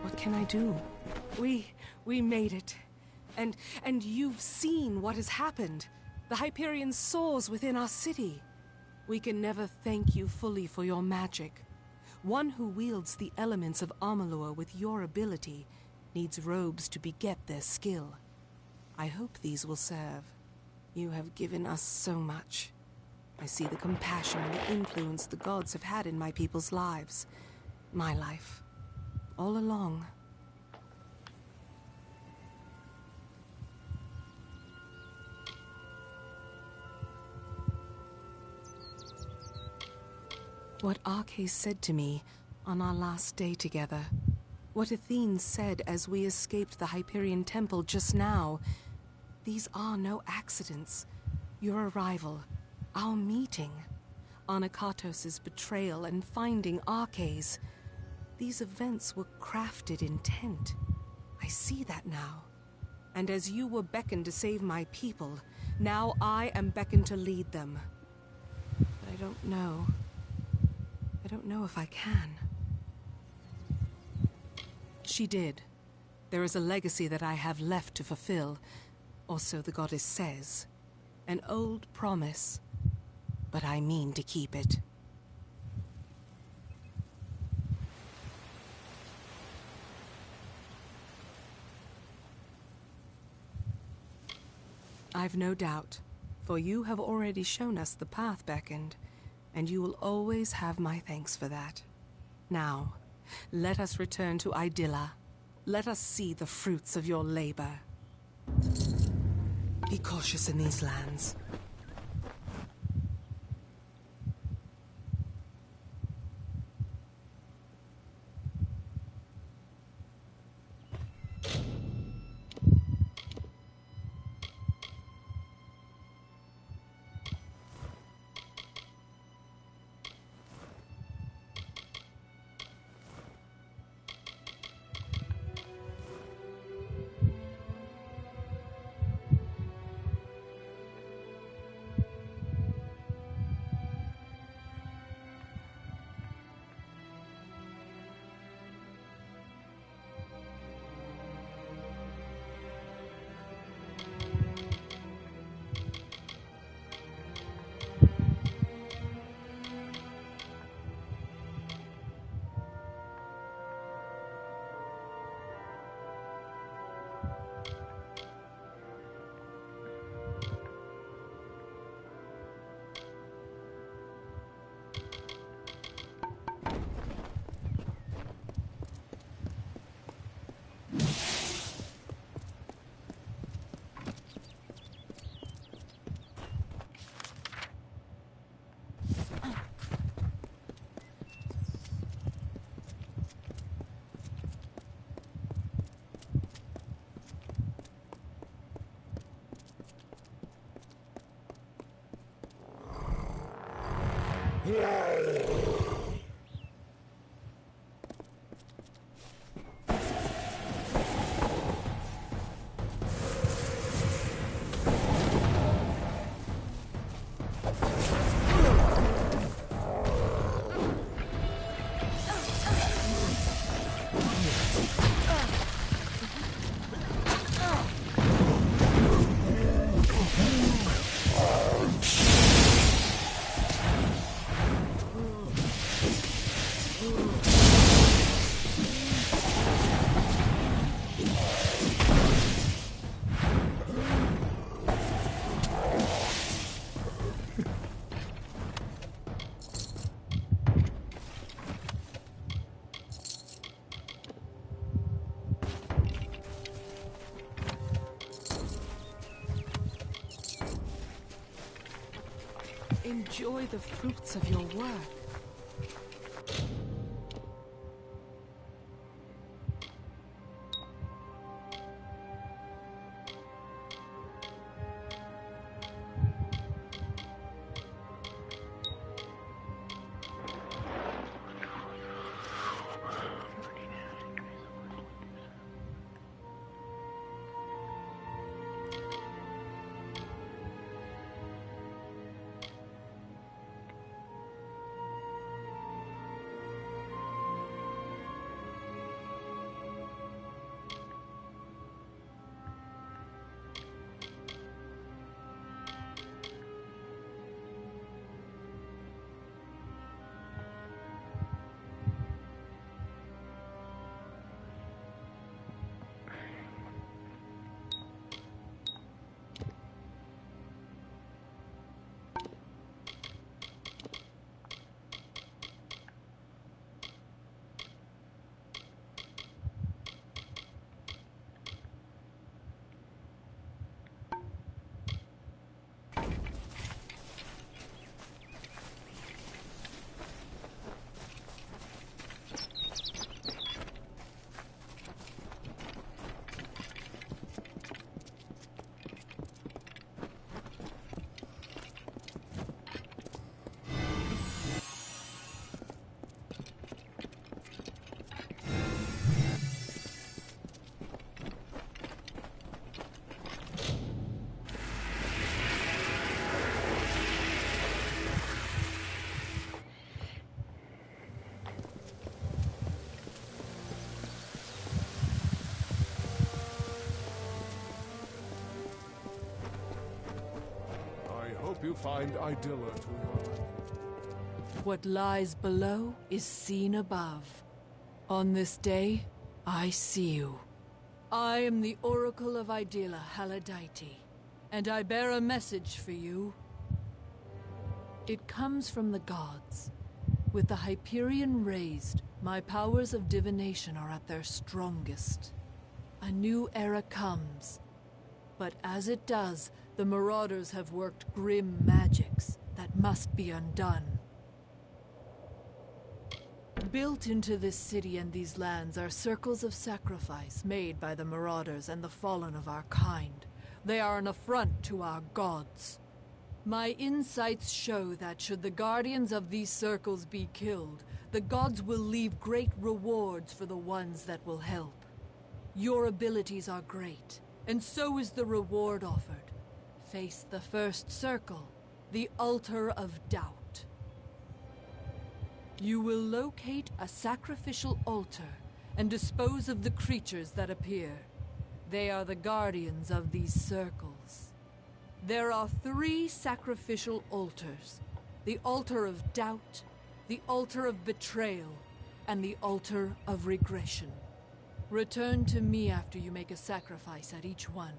What can I do? We made it. And you've seen what has happened. The Hyperion soars within our city. We can never thank you fully for your magic. One who wields the elements of Amalur with your ability needs robes to beget their skill. I hope these will serve. You have given us so much. I see the compassion and the influence the gods have had in my people's lives. My life. All along. What Arches said to me on our last day together, what Athene said as we escaped the Hyperion Temple just now, these are no accidents. Your arrival, our meeting, Anakatos' betrayal and finding Arches. These events were crafted intent. I see that now. And as you were beckoned to save my people, now I am beckoned to lead them. But I don't know. I don't know if I can. She did. There is a legacy that I have left to fulfill, or so the goddess says. An old promise, but I mean to keep it. I've no doubt, for you have already shown us the path, Beckoned, and you will always have my thanks for that. Now, let us return to Idylla. Let us see the fruits of your labor. Be cautious in these lands. Enjoy the fruits of your work. Hope you find Idylla to your liking. What lies below is seen above. On this day, I see you. I am the Oracle of Idylla Haladite, and I bear a message for you. It comes from the gods. With the Hyperion raised, my powers of divination are at their strongest. A new era comes. But as it does, the Marauders have worked grim magics that must be undone. Built into this city and these lands are circles of sacrifice made by the Marauders and the fallen of our kind. They are an affront to our gods. My insights show that should the guardians of these circles be killed, the gods will leave great rewards for the ones that will help. Your abilities are great, and so is the reward offered. Face the first circle, the Altar of Doubt. You will locate a sacrificial altar and dispose of the creatures that appear. They are the guardians of these circles. There are 3 sacrificial altars: the Altar of Doubt, the Altar of Betrayal, and the Altar of Regression. Return to me after you make a sacrifice at each one,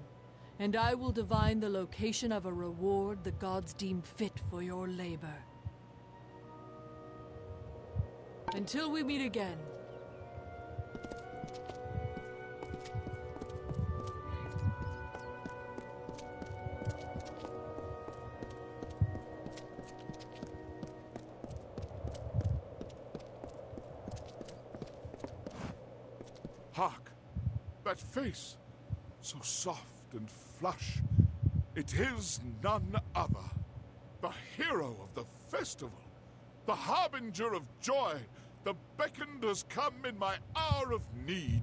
and I will divine the location of a reward the gods deem fit for your labor. Until we meet again. Hark! That face! So soft and flush. It is none other. The hero of the festival. The harbinger of joy! The beckoned has come in my hour of need.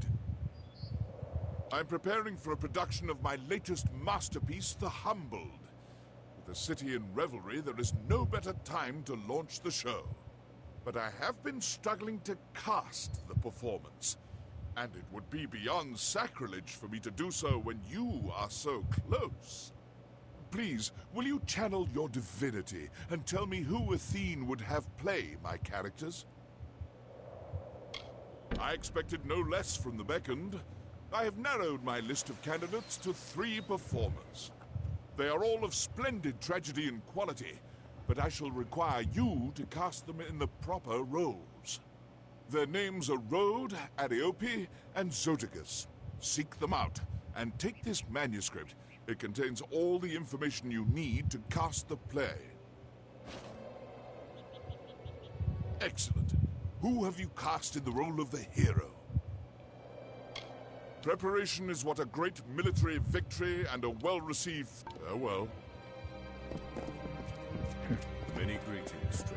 I'm preparing for a production of my latest masterpiece, The Humbled. With the city in revelry, there is no better time to launch the show. But I have been struggling to cast the performance, and it would be beyond sacrilege for me to do so when you are so close. Please, will you channel your divinity and tell me who Athene would have play my characters? I expected no less from the beckoned. I have narrowed my list of candidates to 3 performers. They are all of splendid tragedy and quality, but I shall require you to cast them in the proper roles. Their names are Rhode, Ariope, and Zoticus. Seek them out, and take this manuscript. It contains all the information you need to cast the play. Excellent. Who have you cast in the role of the hero? Preparation is what a great military victory and a well-received... well. Many greetings, stranger.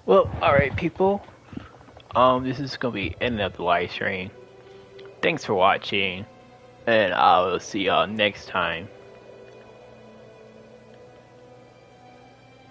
Well, alright people, this is gonna be ending up the live stream. Thanks for watching, and I will see y'all next time.